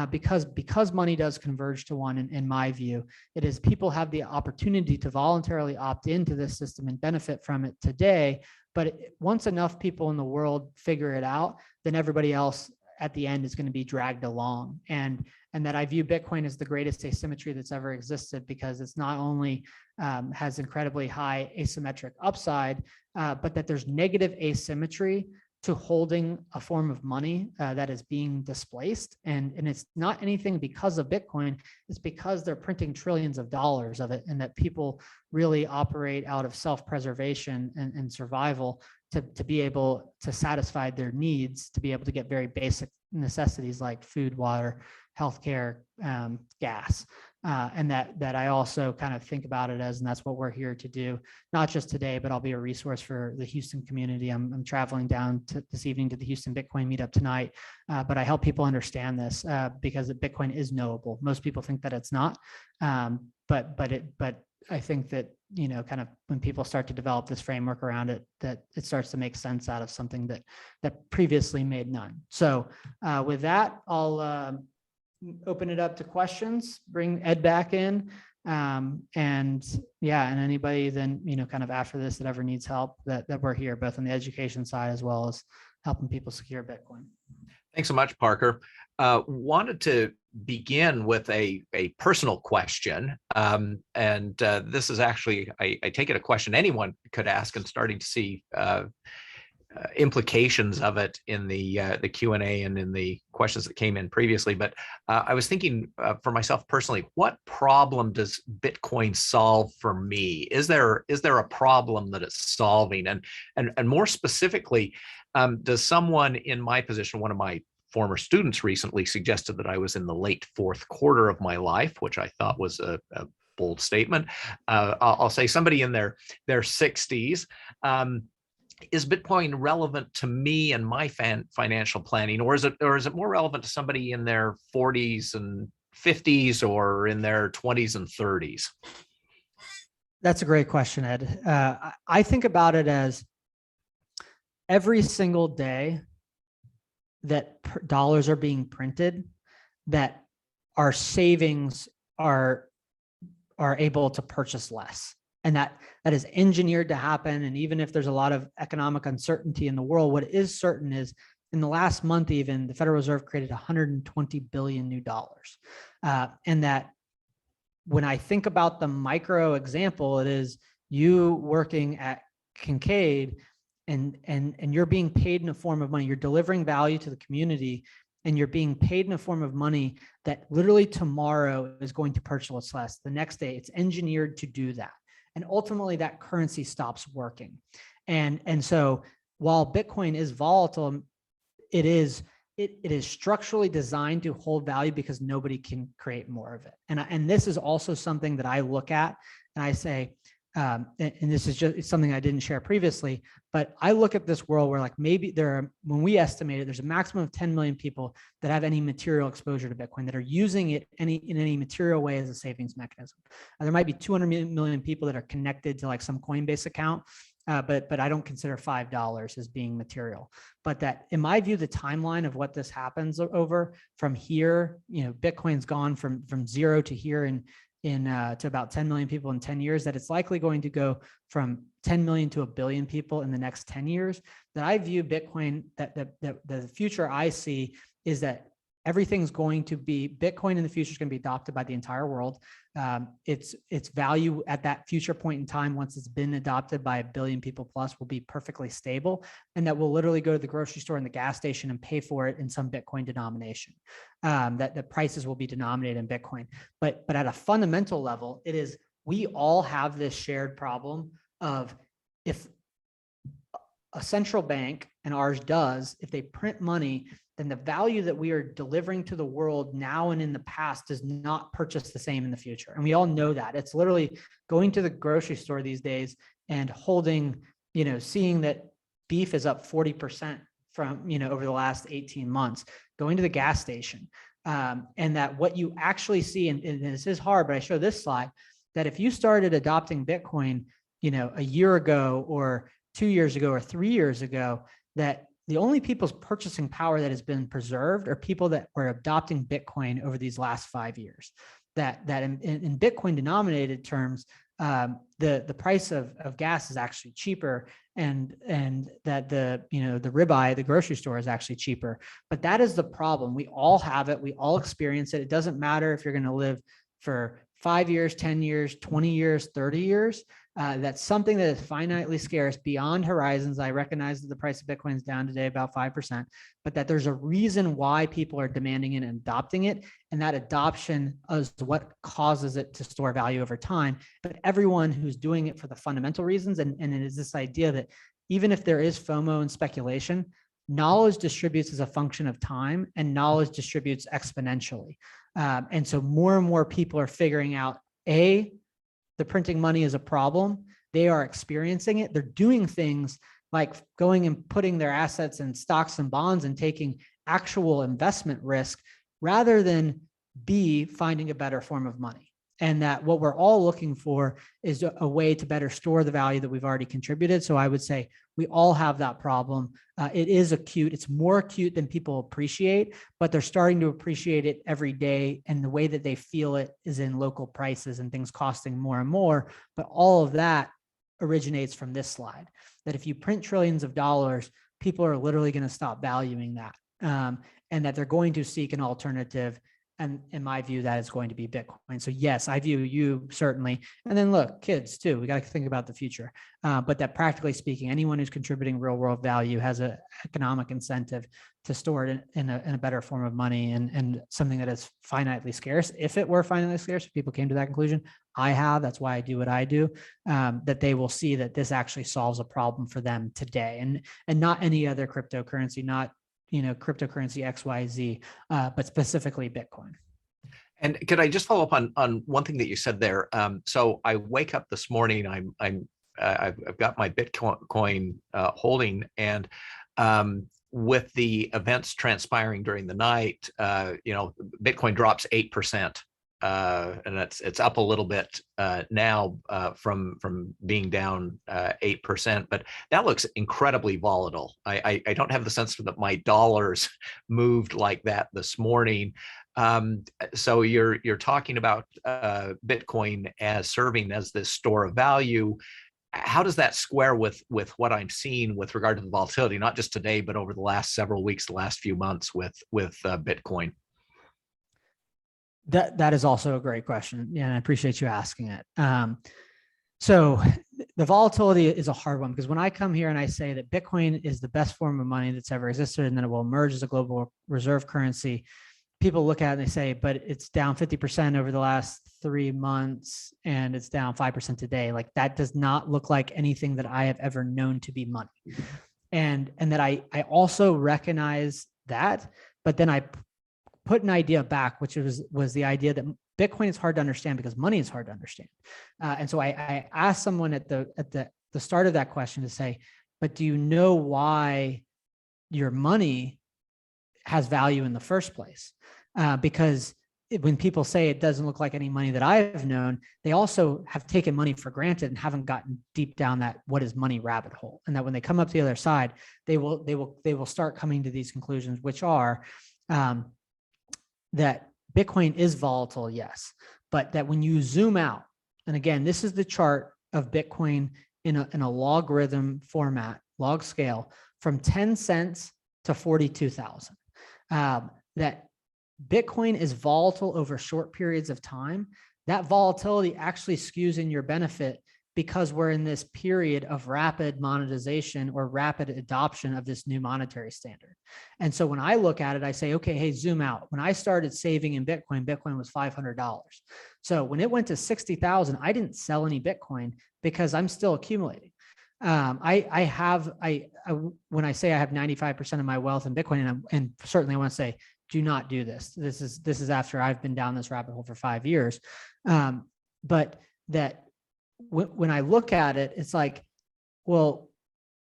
because money does converge to one. In my view, it is people have the opportunity to voluntarily opt into this system and benefit from it today. But once enough people in the world figure it out, then everybody else at the end is going to be dragged along. And that I view Bitcoin as the greatest asymmetry that's ever existed, because it's not only has incredibly high asymmetric upside, but that there's negative asymmetry to holding a form of money that is being displaced. And it's not anything because of Bitcoin, it's because they're printing trillions of dollars of it, and that people really operate out of self-preservation and survival to be able to satisfy their needs, to be able to get very basic necessities like food, water, healthcare, gas. And that I also kind of think about it as, and that's what we're here to do, not just today, but I'll be a resource for the Houston community. I'm traveling down this evening to the Houston Bitcoin meetup tonight, but I help people understand this because Bitcoin is knowable. Most people think that it's not, but I think that, kind of when people start to develop this framework around it, that it starts to make sense out of something that previously made none. So with that, I'll open it up to questions, bring Ed back in. And anybody then, kind of after this that ever needs help, that we're here, both on the education side as well as helping people secure Bitcoin. Thanks so much, Parker. Wanted to begin with a personal question. This is actually, I take it, a question anyone could ask, and starting to see implications of it in the Q&A and in the questions that came in previously. But I was thinking for myself personally, what problem does Bitcoin solve for me? Is there a problem that it's solving? And more specifically, does someone in my position, one of my former students recently suggested that I was in the late fourth quarter of my life, which I thought was a bold statement. I'll say somebody in their 60s. Is Bitcoin relevant to me and my financial planning, or is it more relevant to somebody in their 40s and 50s, or in their 20s and 30s? That's a great question, Ed. I think about it as every single day that dollars are being printed, that our savings are able to purchase less. And that is engineered to happen. And even if there's a lot of economic uncertainty in the world, what is certain is in the last month, even the Federal Reserve created 120 billion new dollars. And that when I think about the micro example, it is you working at Kinkaid and you're being paid in a form of money. You're delivering value to the community, and you're being paid in a form of money that literally tomorrow is going to purchase less. The next day, it's engineered to do that. And ultimately that currency stops working. And so while Bitcoin is volatile, it is structurally designed to hold value because nobody can create more of it. And this is also something that I look at and I say, and this is just, it's something I didn't share previously, but I look at this world where, like, maybe when we estimate it, there's a maximum of 10 million people that have any material exposure to Bitcoin, that are using it in any material way as a savings mechanism. There might be 200 million people that are connected to like some Coinbase account, but I don't consider $5 as being material. But that, in my view, the timeline of what this happens over from here, Bitcoin's gone from zero to here to about 10 million people in 10 years, that it's likely going to go from 10 million to 1 billion people in the next 10 years, that I view Bitcoin, that the future I see is that everything's going to be, Bitcoin in the future is going to be adopted by the entire world. Its value at that future point in time, once it's been adopted by 1 billion people plus, will be perfectly stable, and that will literally go to the grocery store and the gas station and pay for it in some Bitcoin denomination. That the prices will be denominated in Bitcoin. But at a fundamental level, it is, we all have this shared problem of, if a central bank, and ours does, if they print money, then the value that we are delivering to the world now and in the past does not purchase the same in the future. And we all know that. It's literally going to the grocery store these days and holding, seeing that beef is up 40% from, over the last 18 months, going to the gas station. And that what you actually see, and this is hard, but I show this slide, that if you started adopting Bitcoin, a year ago or 2 years ago or 3 years ago, that the only people's purchasing power that has been preserved are people that were adopting Bitcoin over these last 5 years. That in Bitcoin denominated terms, the price of gas is actually cheaper, and that the ribeye at the grocery store is actually cheaper. But that is the problem. We all have it. We all experience it. It doesn't matter if you're going to live for 5 years, 10 years, 20 years, 30 years. That's something that is finitely scarce beyond horizons. I recognize that the price of Bitcoin is down today about 5%, but that there's a reason why people are demanding it and adopting it. And that adoption is what causes it to store value over time. But everyone who's doing it for the fundamental reasons, and it is this idea that even if there is FOMO and speculation, knowledge distributes as a function of time, and knowledge distributes exponentially. And so more and more people are figuring out, the printing money is a problem. They are experiencing it. They're doing things like going and putting their assets in stocks and bonds and taking actual investment risk, rather than B, finding a better form of money. And that what we're all looking for is a way to better store the value that we've already contributed. So I would say we all have that problem. It is acute. It's more acute than people appreciate, but they're starting to appreciate it every day. And the way that they feel it is in local prices and things costing more and more. But all of that originates from this slide, that if you print trillions of dollars, people are literally going to stop valuing that, and that they're going to seek an alternative. And in my view, that is going to be Bitcoin. So yes, I view you certainly. And then look, kids too, we got to think about the future. But that practically speaking, anyone who's contributing real world value has an economic incentive to store it in a better form of money, and something that is finitely scarce. If it were finitely scarce, if people came to that conclusion, that's why I do what I do, that they will see that this actually solves a problem for them today, and not any other cryptocurrency, not cryptocurrency XYZ, but specifically Bitcoin. And could I just follow up on one thing that you said there? So I wake up this morning, I've got my Bitcoin holding, and with the events transpiring during the night, Bitcoin drops 8%. And it's up a little bit now from being down 8%, but that looks incredibly volatile. I don't have the sense that my dollars moved like that this morning. So you're talking about Bitcoin as serving as this store of value. How does that square with what I'm seeing with regard to the volatility, not just today, but over the last several weeks, the last few months with Bitcoin? That is also a great question. Yeah, and I appreciate you asking it. So the volatility is a hard one, because when I come here and I say that Bitcoin is the best form of money that's ever existed, and then it will emerge as a global reserve currency, people look at it and they say, but it's down 50% over the last 3 months, and it's down 5% today. Like, that does not look like anything that I have ever known to be money. And that I also recognize that, but then I put an idea back, which was the idea that Bitcoin is hard to understand because money is hard to understand. And so I asked someone at the start of that question to say, but do you know why your money has value in the first place? Because when people say it doesn't look like any money that I've known, they also have taken money for granted and haven't gotten deep down that what is money rabbit hole. And that when they come up to the other side, they will start coming to these conclusions, which are that Bitcoin is volatile, yes, but that when you zoom out, and again, this is the chart of Bitcoin in a logarithm format, log scale, from 10 cents to 42,000. That Bitcoin is volatile over short periods of time. That volatility actually skews in your benefit because we're in this period of rapid monetization or rapid adoption of this new monetary standard. And so when I look at it, I say, okay, hey, zoom out. When I started saving in Bitcoin, Bitcoin was $500. So when it went to 60,000, I didn't sell any Bitcoin because I'm still accumulating. When I say I have 95% of my wealth in Bitcoin, and certainly I want to say, do not do this. This is after I've been down this rabbit hole for 5 years. But that when I look at it, it's like, well,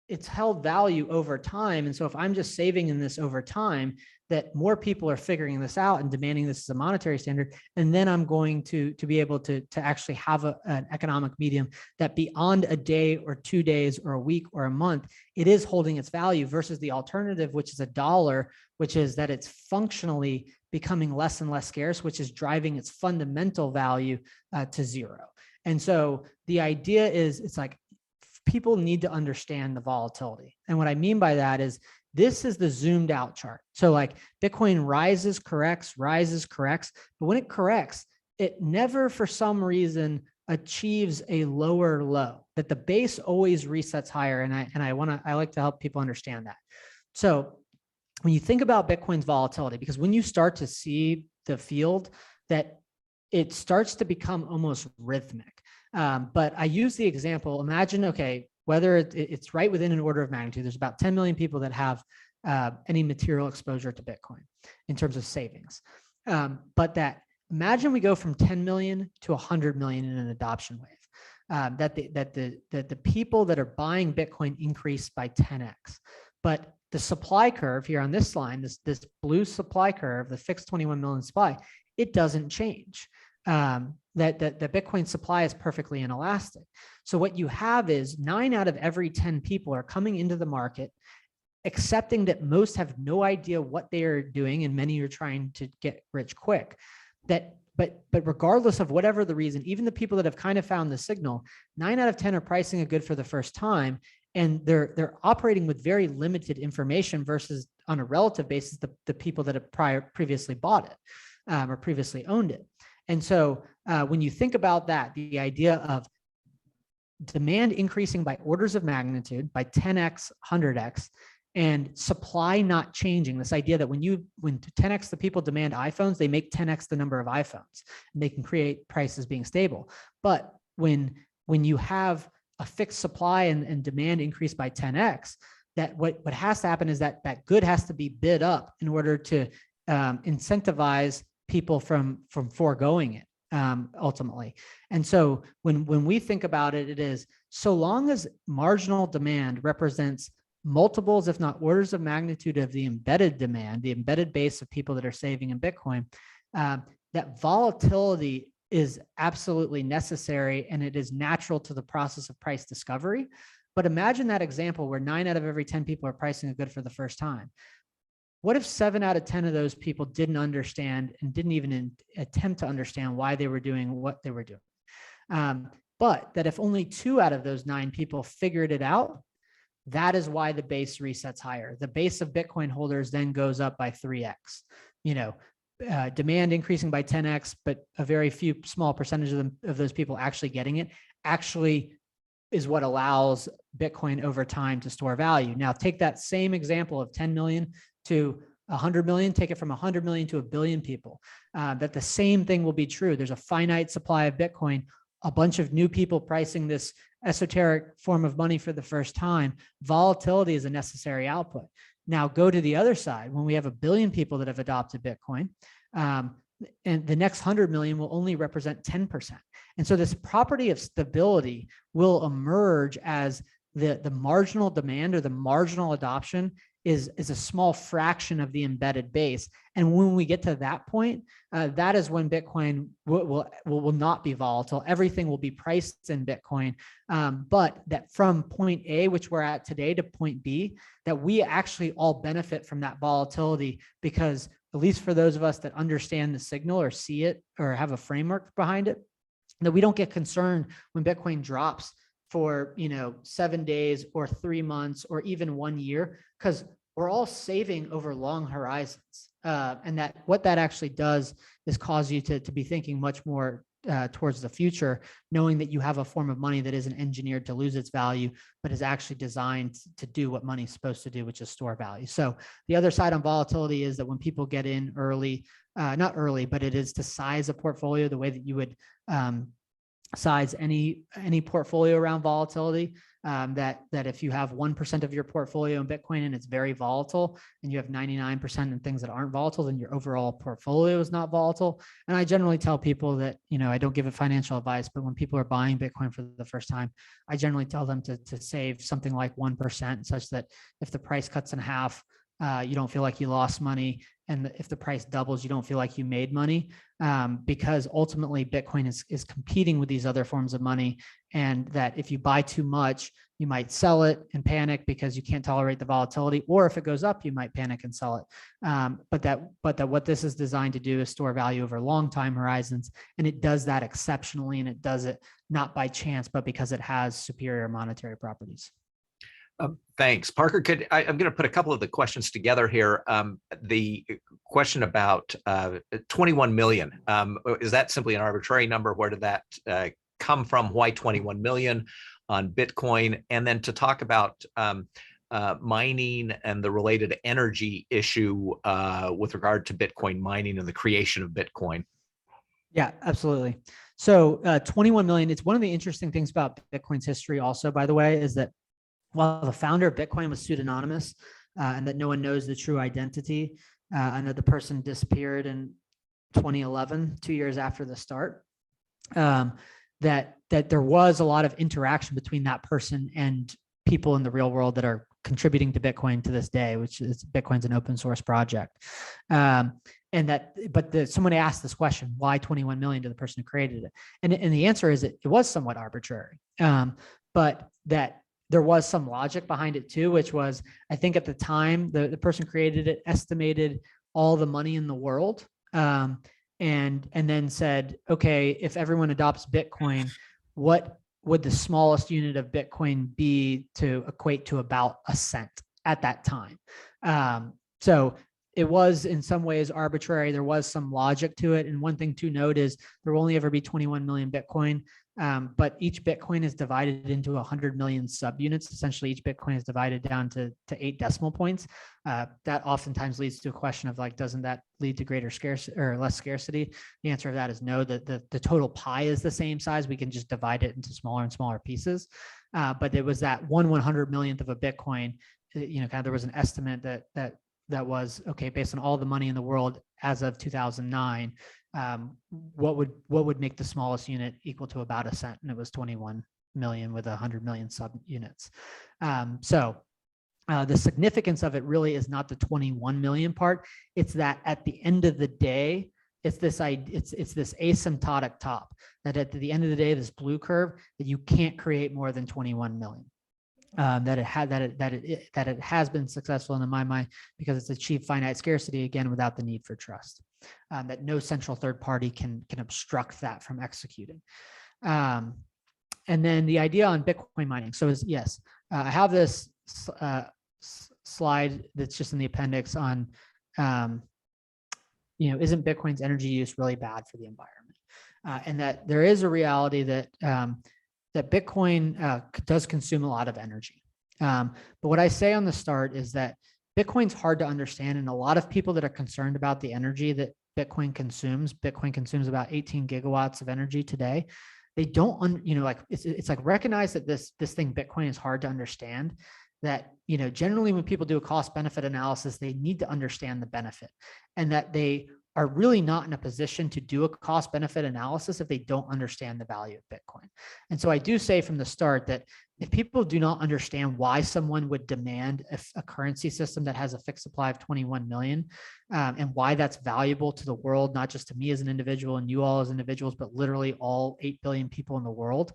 it's held value over time. And so if I'm just saving in this over time, that more people are figuring this out and demanding this as a monetary standard. And then I'm going to be able to actually have an economic medium that beyond a day or 2 days or a week or a month, it is holding its value versus the alternative, which is a dollar, which is that it's functionally becoming less and less scarce, which is driving its fundamental value to zero. And so the idea is, it's like people need to understand the volatility. And what I mean by that is, this is the zoomed out chart. So like Bitcoin rises, corrects, but when it corrects, it never for some reason achieves a lower low, that the base always resets higher. And I like to help people understand that. So when you think about Bitcoin's volatility, because when you start to see the field, that it starts to become almost rhythmic. But I use the example, imagine, okay, whether it's right within an order of magnitude, there's about 10 million people that have any material exposure to Bitcoin in terms of savings. But that, imagine we go from 10 million to 100 million in an adoption wave, that the people that are buying Bitcoin increase by 10x. But the supply curve here on this line, this blue supply curve, the fixed 21 million supply, it doesn't change. That Bitcoin supply is perfectly inelastic. So what you have is 9 out of every 10 people are coming into the market, accepting that most have no idea what they are doing, and many are trying to get rich quick. But regardless of whatever the reason, even the people that have kind of found the signal, 9 out of 10 are pricing a good for the first time, and they're operating with very limited information versus, on a relative basis, the people that have previously bought it or previously owned it. And so when you think about that, the idea of demand increasing by orders of magnitude, by 10x, 100x, and supply not changing, this idea that when 10x the people demand iPhones, they make 10x the number of iPhones, and they can create prices being stable. But when you have a fixed supply and demand increase by 10x, that what has to happen is that good has to be bid up in order to incentivize people from foregoing it ultimately. And so when we think about it, it is, so long as marginal demand represents multiples, if not orders of magnitude, of the embedded demand, the embedded base of people that are saving in Bitcoin, that volatility is absolutely necessary, and it is natural to the process of price discovery. But imagine that example where 9 out of every 10 people are pricing a good for the first time. What if 7 out of 10 of those people didn't understand and didn't even attempt to understand why they were doing what they were doing? But that if only 2 out of those 9 people figured it out, that is why the base resets higher. The base of Bitcoin holders then goes up by 3x. Demand increasing by 10x, but a very few small percentage of those people actually getting it actually is what allows Bitcoin over time to store value. Now take that same example of 10 million to 100 million, take it from 100 million to 1 billion people, that the same thing will be true. There's a finite supply of Bitcoin, a bunch of new people pricing this esoteric form of money for the first time. Volatility is a necessary output. Now go to the other side. When we have 1 billion people that have adopted Bitcoin, and the next 100 million will only represent 10%. And so this property of stability will emerge as the marginal demand or the marginal adoption is a small fraction of the embedded base. And when we get to that point, that is when Bitcoin will not be volatile. Everything will be priced in Bitcoin. But that from point A, which we're at today, to point B, that we actually all benefit from that volatility, because at least for those of us that understand the signal or see it or have a framework behind it, that we don't get concerned when Bitcoin drops for 7 days or 3 months or even 1 year, because we're all saving over long horizons. And that what that actually does is cause you to be thinking much more towards the future, knowing that you have a form of money that isn't engineered to lose its value, but is actually designed to do what money's supposed to do, which is store value. So the other side on volatility is that when people get in early, not early, but it is to size a portfolio the way that you would size any portfolio around volatility. That if you have 1% of your portfolio in Bitcoin and it's very volatile, and you have 99% in things that aren't volatile, then your overall portfolio is not volatile. And I generally tell people that, I don't give it financial advice, but when people are buying Bitcoin for the first time, I generally tell them to save something like 1%, such that if the price cuts in half, you don't feel like you lost money. And if the price doubles, you don't feel like you made money, because ultimately Bitcoin is competing with these other forms of money. And that if you buy too much, you might sell it and panic because you can't tolerate the volatility. Or if it goes up, you might panic and sell it. But that what this is designed to do is store value over long time horizons. And it does that exceptionally. And it does it not by chance, but because it has superior monetary properties. Thanks, Parker. I'm going to put a couple of the questions together here. The question about 21 million, is that simply an arbitrary number? Where did that come from? Why 21 million on Bitcoin? And then to talk about mining and the related energy issue with regard to Bitcoin mining and the creation of Bitcoin. Yeah, absolutely. So 21 million, it's one of the interesting things about Bitcoin's history also, by the way, is that while the founder of Bitcoin was pseudonymous, and that no one knows the true identity, and that the person disappeared in 2011, 2 years after the start, that there was a lot of interaction between that person and people in the real world that are contributing to Bitcoin to this day, which is Bitcoin's an open source project. Someone asked this question, why 21 million to the person who created it? And the answer is it was somewhat arbitrary, but that there was some logic behind it too, which was, I think at the time, the person created it estimated all the money in the world, and then said, okay, if everyone adopts Bitcoin, what would the smallest unit of Bitcoin be to equate to about a cent at that time? So it was in some ways arbitrary. There was some logic to it. And one thing to note is there will only ever be 21 million Bitcoin. But each Bitcoin is divided into 100 million subunits. Essentially, each Bitcoin is divided down to 8 decimal points. That oftentimes leads to a question of like, doesn't that lead to greater scarcity or less scarcity? The answer to that is no. The total pie is the same size. We can just divide it into smaller and smaller pieces. But it was that 1/100 millionth of a Bitcoin. There was an estimate that was okay based on all the money in the world as of 2009. What would make the smallest unit equal to about a cent? And it was 21 million with 100 million subunits. So the significance of it really is not the 21 million part. It's that at the end of the day, it's this asymptotic top, that at the end of the day, this blue curve, that you can't create more than 21 million. That it has been successful in my mind because it's achieved finite scarcity, again, without the need for trust. That no central third party can obstruct that from executing. And then the idea on Bitcoin mining. So yes, I have this slide that's just in the appendix on, isn't Bitcoin's energy use really bad for the environment? And that there is a reality that Bitcoin does consume a lot of energy. But what I say on the start is that Bitcoin's hard to understand, and a lot of people that are concerned about the energy that Bitcoin consumes about 18 gigawatts of energy today. They don't, it's like recognize that this thing Bitcoin is hard to understand. That, generally when people do a cost benefit analysis, they need to understand the benefit, and that they are really not in a position to do a cost benefit analysis if they don't understand the value of Bitcoin. And so I do say from the start that if people do not understand why someone would demand a currency system that has a fixed supply of 21 million, and why that's valuable to the world, not just to me as an individual and you all as individuals, but literally all 8 billion people in the world,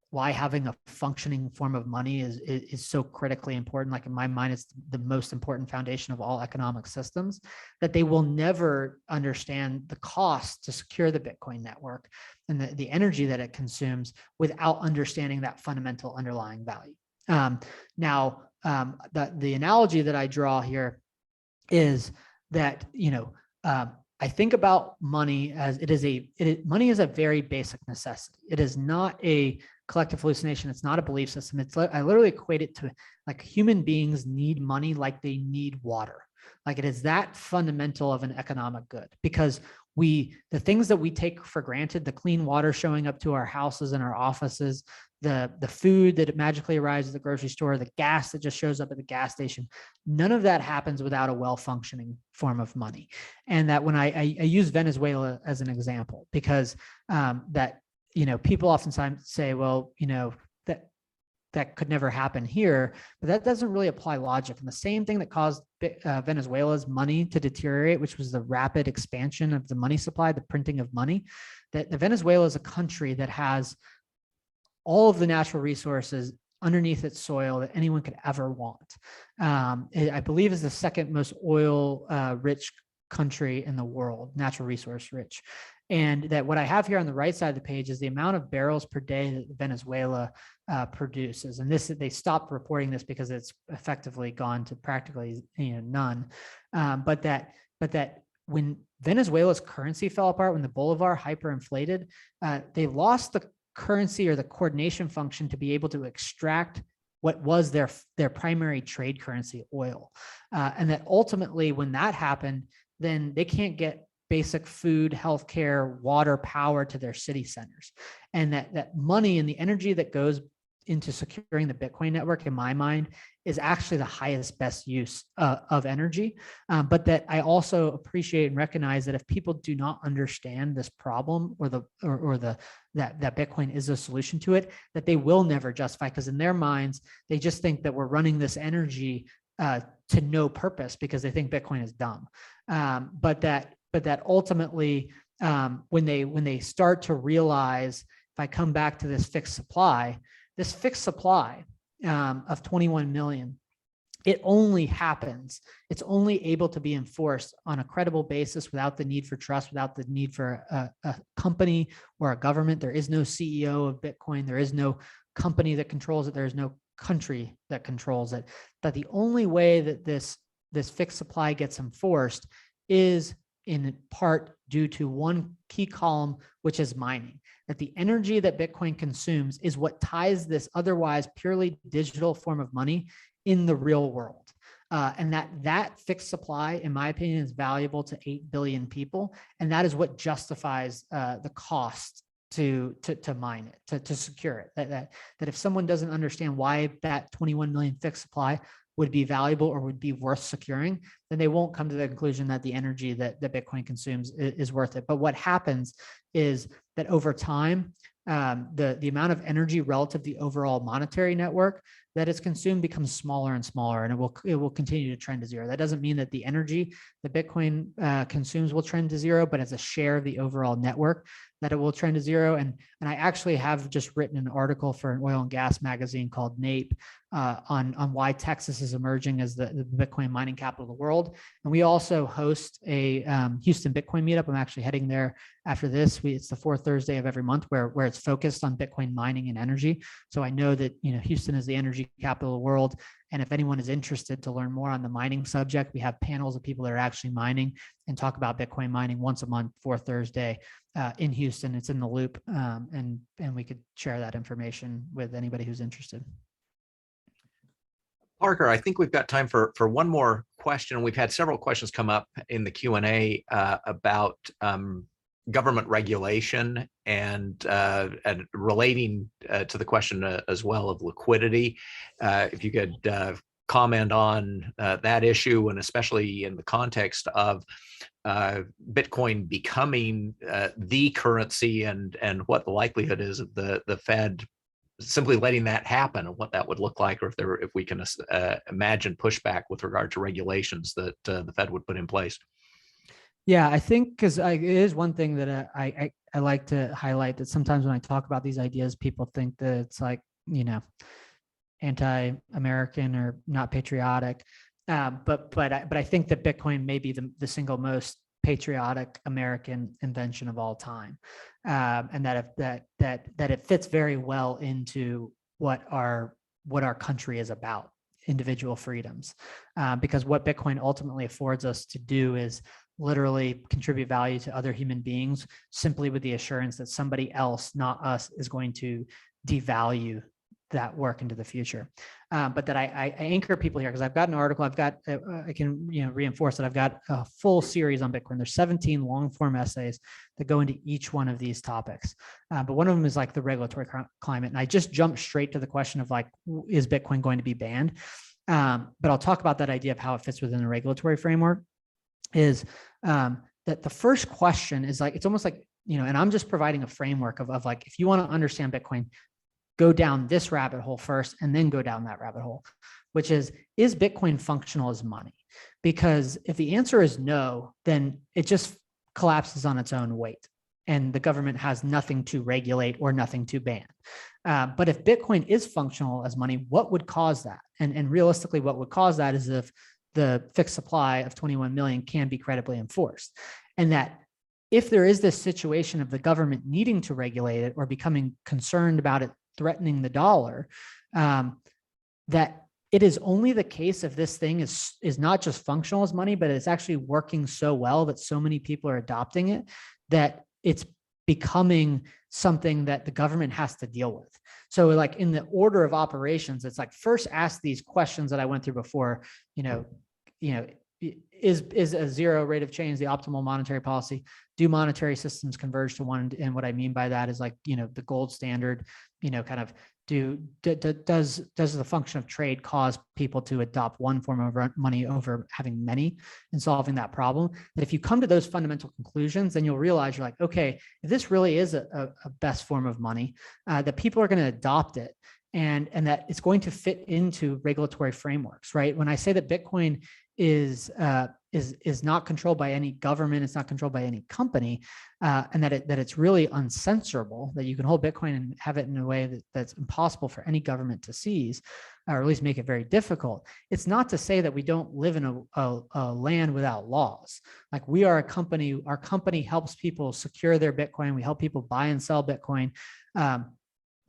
why having a functioning form of money is so critically important. Like in my mind, it's the most important foundation of all economic systems, that they will never understand the cost to secure the Bitcoin network and the energy that it consumes without understanding that fundamental underlying value. The analogy that I draw here is that, I think about money as money is a very basic necessity. It is not a collective hallucination. It's not a belief system. I literally equate it to like human beings need money like they need water. Like it is that fundamental of an economic good, because the things that we take for granted, the clean water showing up to our houses and our offices, the food that magically arrives at the grocery store, the gas that just shows up at the gas station, none of that happens without a well-functioning form of money. And that when I use Venezuela as an example, because people oftentimes say, well, that could never happen here, but that doesn't really apply logic. And the same thing that caused Venezuela's money to deteriorate, which was the rapid expansion of the money supply, the printing of money, that Venezuela is a country that has all of the natural resources underneath its soil that anyone could ever want. I believe is the second most oil rich country in the world, natural resource rich. And that what I have here on the right side of the page is the amount of barrels per day that Venezuela produces. And they stopped reporting this because it's effectively gone to practically none. But that when Venezuela's currency fell apart, when the bolivar hyperinflated, they lost the currency or the coordination function to be able to extract what was their primary trade currency, oil. And that ultimately, when that happened, then they can't get basic food, healthcare, water, power to their city centers. And that money and the energy that goes into securing the Bitcoin network, in my mind, is actually the highest, best use of energy. But that I also appreciate and recognize that if people do not understand this problem that Bitcoin is a solution to it, that they will never justify, because in their minds, they just think that we're running this energy to no purpose because they think Bitcoin is dumb. But that ultimately, when they start to realize, if I come back to this fixed supply of 21 million, it only happens. It's only able to be enforced on a credible basis without the need for trust, without the need for a company or a government. There is no CEO of Bitcoin. There is no company that controls it. There is no country that controls it. That the only way that this fixed supply gets enforced is in part due to one key column, which is mining. That the energy that Bitcoin consumes is what ties this otherwise purely digital form of money in the real world. And that fixed supply, in my opinion, is valuable to 8 billion people. And that is what justifies the cost to mine it, to secure it. That if someone doesn't understand why that 21 million fixed supply would be valuable or would be worth securing, then they won't come to the conclusion that the energy that Bitcoin consumes is worth it. But what happens is that over time, the amount of energy relative to the overall monetary network that is consumed becomes smaller and smaller, and it will continue to trend to zero. That doesn't mean that the energy that Bitcoin consumes will trend to zero, but as a share of the overall network, that it will trend to zero. And I actually have just written an article for an oil and gas magazine called NAPE on why Texas is emerging as the Bitcoin mining capital of the world. And we also host a Houston Bitcoin meetup. I'm actually heading there after this. It's the fourth Thursday of every month where it's focused on Bitcoin mining and energy. So I know that Houston is the energy capital of the world. And if anyone is interested to learn more on the mining subject, we have panels of people that are actually mining and talk about Bitcoin mining once a month, fourth Thursday in Houston. It's in the Loop, and we could share that information with anybody who's interested. Parker, I think we've got time for one more question. We've had several questions come up in the Q&A about government regulation and relating to the question as well of liquidity. If you could comment on that issue, and especially in the context of Bitcoin becoming the currency, and what the likelihood is of the Fed simply letting that happen, and what that would look like, or if we can imagine pushback with regard to regulations that the Fed would put in place. Yeah, I think because it is one thing that I like to highlight, that sometimes when I talk about these ideas, people think that it's like, anti-American or not patriotic. But I think that Bitcoin may be the single most patriotic American invention of all time, and that it fits very well into what our country is about. individual freedoms. Because what Bitcoin ultimately affords us to do is literally contribute value to other human beings simply with the assurance that somebody else, not us, is going to devalue that work into the future. But that I anchor people here because I've got an article, I can reinforce that I've got a full series on Bitcoin. There's 17 long form essays that go into each one of these topics. But one of them is like the regulatory climate. And I just jumped straight to the question of like, is Bitcoin going to be banned? But I'll talk about that idea of how it fits within the regulatory framework. Is that the first question is like, it's almost like, and I'm just providing a framework of like, if you want to understand Bitcoin, go down this rabbit hole first and then go down that rabbit hole, which is Bitcoin functional as money? Because if the answer is no, then it just collapses on its own weight and the government has nothing to regulate or nothing to ban. But if Bitcoin is functional as money, what would cause that? And realistically, what would cause that is if the fixed supply of 21 million can be credibly enforced. And that if there is this situation of the government needing to regulate it or becoming concerned about it threatening the dollar, that it is only the case if this thing is not just functional as money, but it's actually working so well that so many people are adopting it, that it's becoming something that the government has to deal with. So like in the order of operations, it's like first ask these questions that I went through before, is a zero rate of change the optimal monetary policy? Do monetary systems converge to one? And what I mean by that is like, the gold standard, kind of does the function of trade cause people to adopt one form of money over having many and solving that problem? That if you come to those fundamental conclusions, then you'll realize you're like, okay, if this really is a best form of money, that people are going to adopt it. And that it's going to fit into regulatory frameworks, right? When I say that Bitcoin is not controlled by any government, it's not controlled by any company, and that it's really uncensorable, that you can hold Bitcoin and have it in a way that's impossible for any government to seize, or at least make it very difficult. It's not to say that we don't live in a land without laws. Like we are a company, our company helps people secure their Bitcoin. We help people buy and sell Bitcoin.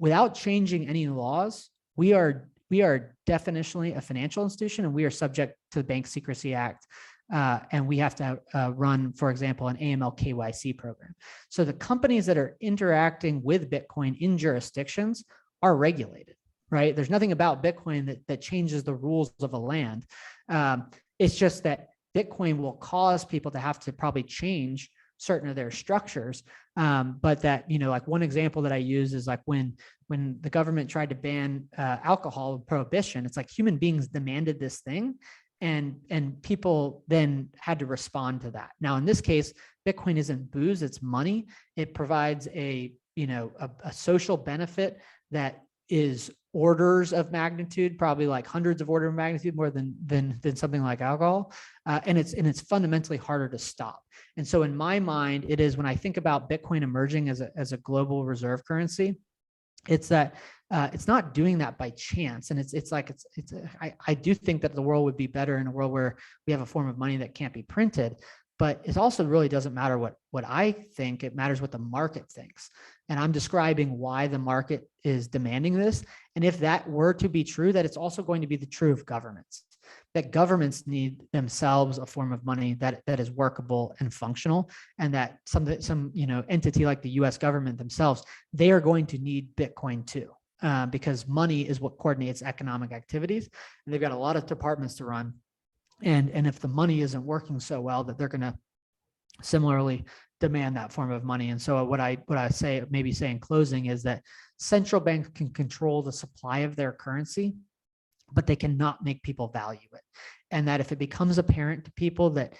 Without changing any laws, we are definitionally a financial institution, and we are subject to the Bank Secrecy Act. And we have to run, for example, an AML KYC program. So the companies that are interacting with Bitcoin in jurisdictions are regulated, right? There's nothing about Bitcoin that changes the rules of a land. It's just that Bitcoin will cause people to have to probably change certain of their structures. But that, like one example that I use is like when the government tried to ban alcohol prohibition, it's like human beings demanded this thing and people then had to respond to that. Now, in this case, Bitcoin isn't booze, it's money. It provides a social benefit that is orders of magnitude, probably like hundreds of orders of magnitude more than something like alcohol. And it's fundamentally harder to stop. And so in my mind, it is when I think about Bitcoin emerging as a global reserve currency, it's that it's not doing that by chance. And I do think that the world would be better in a world where we have a form of money that can't be printed. But it also really doesn't matter what I think, it matters what the market thinks. And I'm describing why the market is demanding this. And if that were to be true, that it's also going to be the true of governments, that governments need themselves a form of money that is workable and functional, and that some entity like the US government themselves, they are going to need Bitcoin too, because money is what coordinates economic activities. And they've got a lot of departments to run. And if the money isn't working so well, that they're going to similarly demand that form of money. And so what I say in closing is that central banks can control the supply of their currency, but they cannot make people value it. And that if it becomes apparent to people that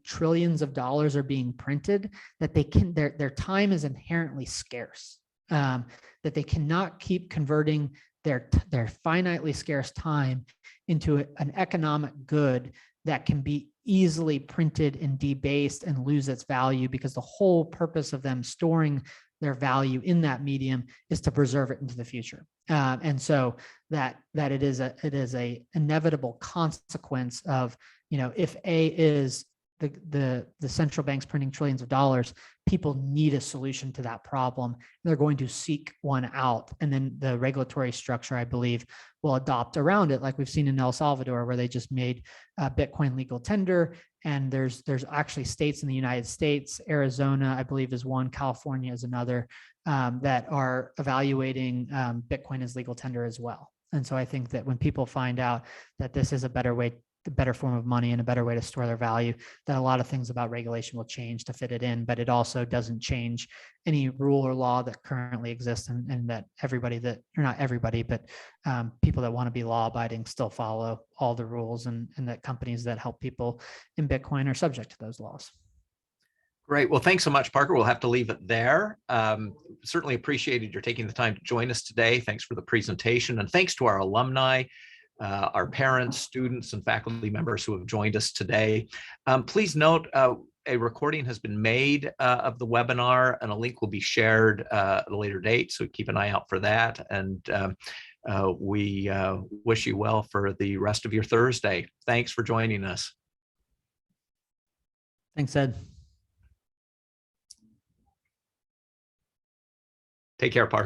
trillions of dollars are being printed, that their time is inherently scarce, that they cannot keep converting their finitely scarce time into an economic good that can be easily printed and debased and lose its value, because the whole purpose of them storing their value in that medium is to preserve it into the future. And so that it is a inevitable consequence of, if A is the central banks printing trillions of dollars, people need a solution to that problem. They're going to seek one out. And then the regulatory structure, I believe, will adopt around it, like we've seen in El Salvador, where they just made Bitcoin legal tender. And there's actually states in the United States, Arizona, I believe, is one, California is another, that are evaluating Bitcoin as legal tender as well. And so I think that when people find out that this is a better way, the better form of money and a better way to store their value, that a lot of things about regulation will change to fit it in, but it also doesn't change any rule or law that currently exists, and that everybody that, or not everybody, but people that want to be law abiding still follow all the rules, and that companies that help people in Bitcoin are subject to those laws. Great. Well, thanks so much, Parker. We'll have to leave it there. Certainly appreciated your taking the time to join us today. Thanks for the presentation, and thanks to our alumni, our parents, students, and faculty members who have joined us today. Please note, a recording has been made of the webinar, and a link will be shared at a later date, so keep an eye out for that. And we wish you well for the rest of your Thursday. Thanks for joining us. Thanks, Ed. Take care, Parker.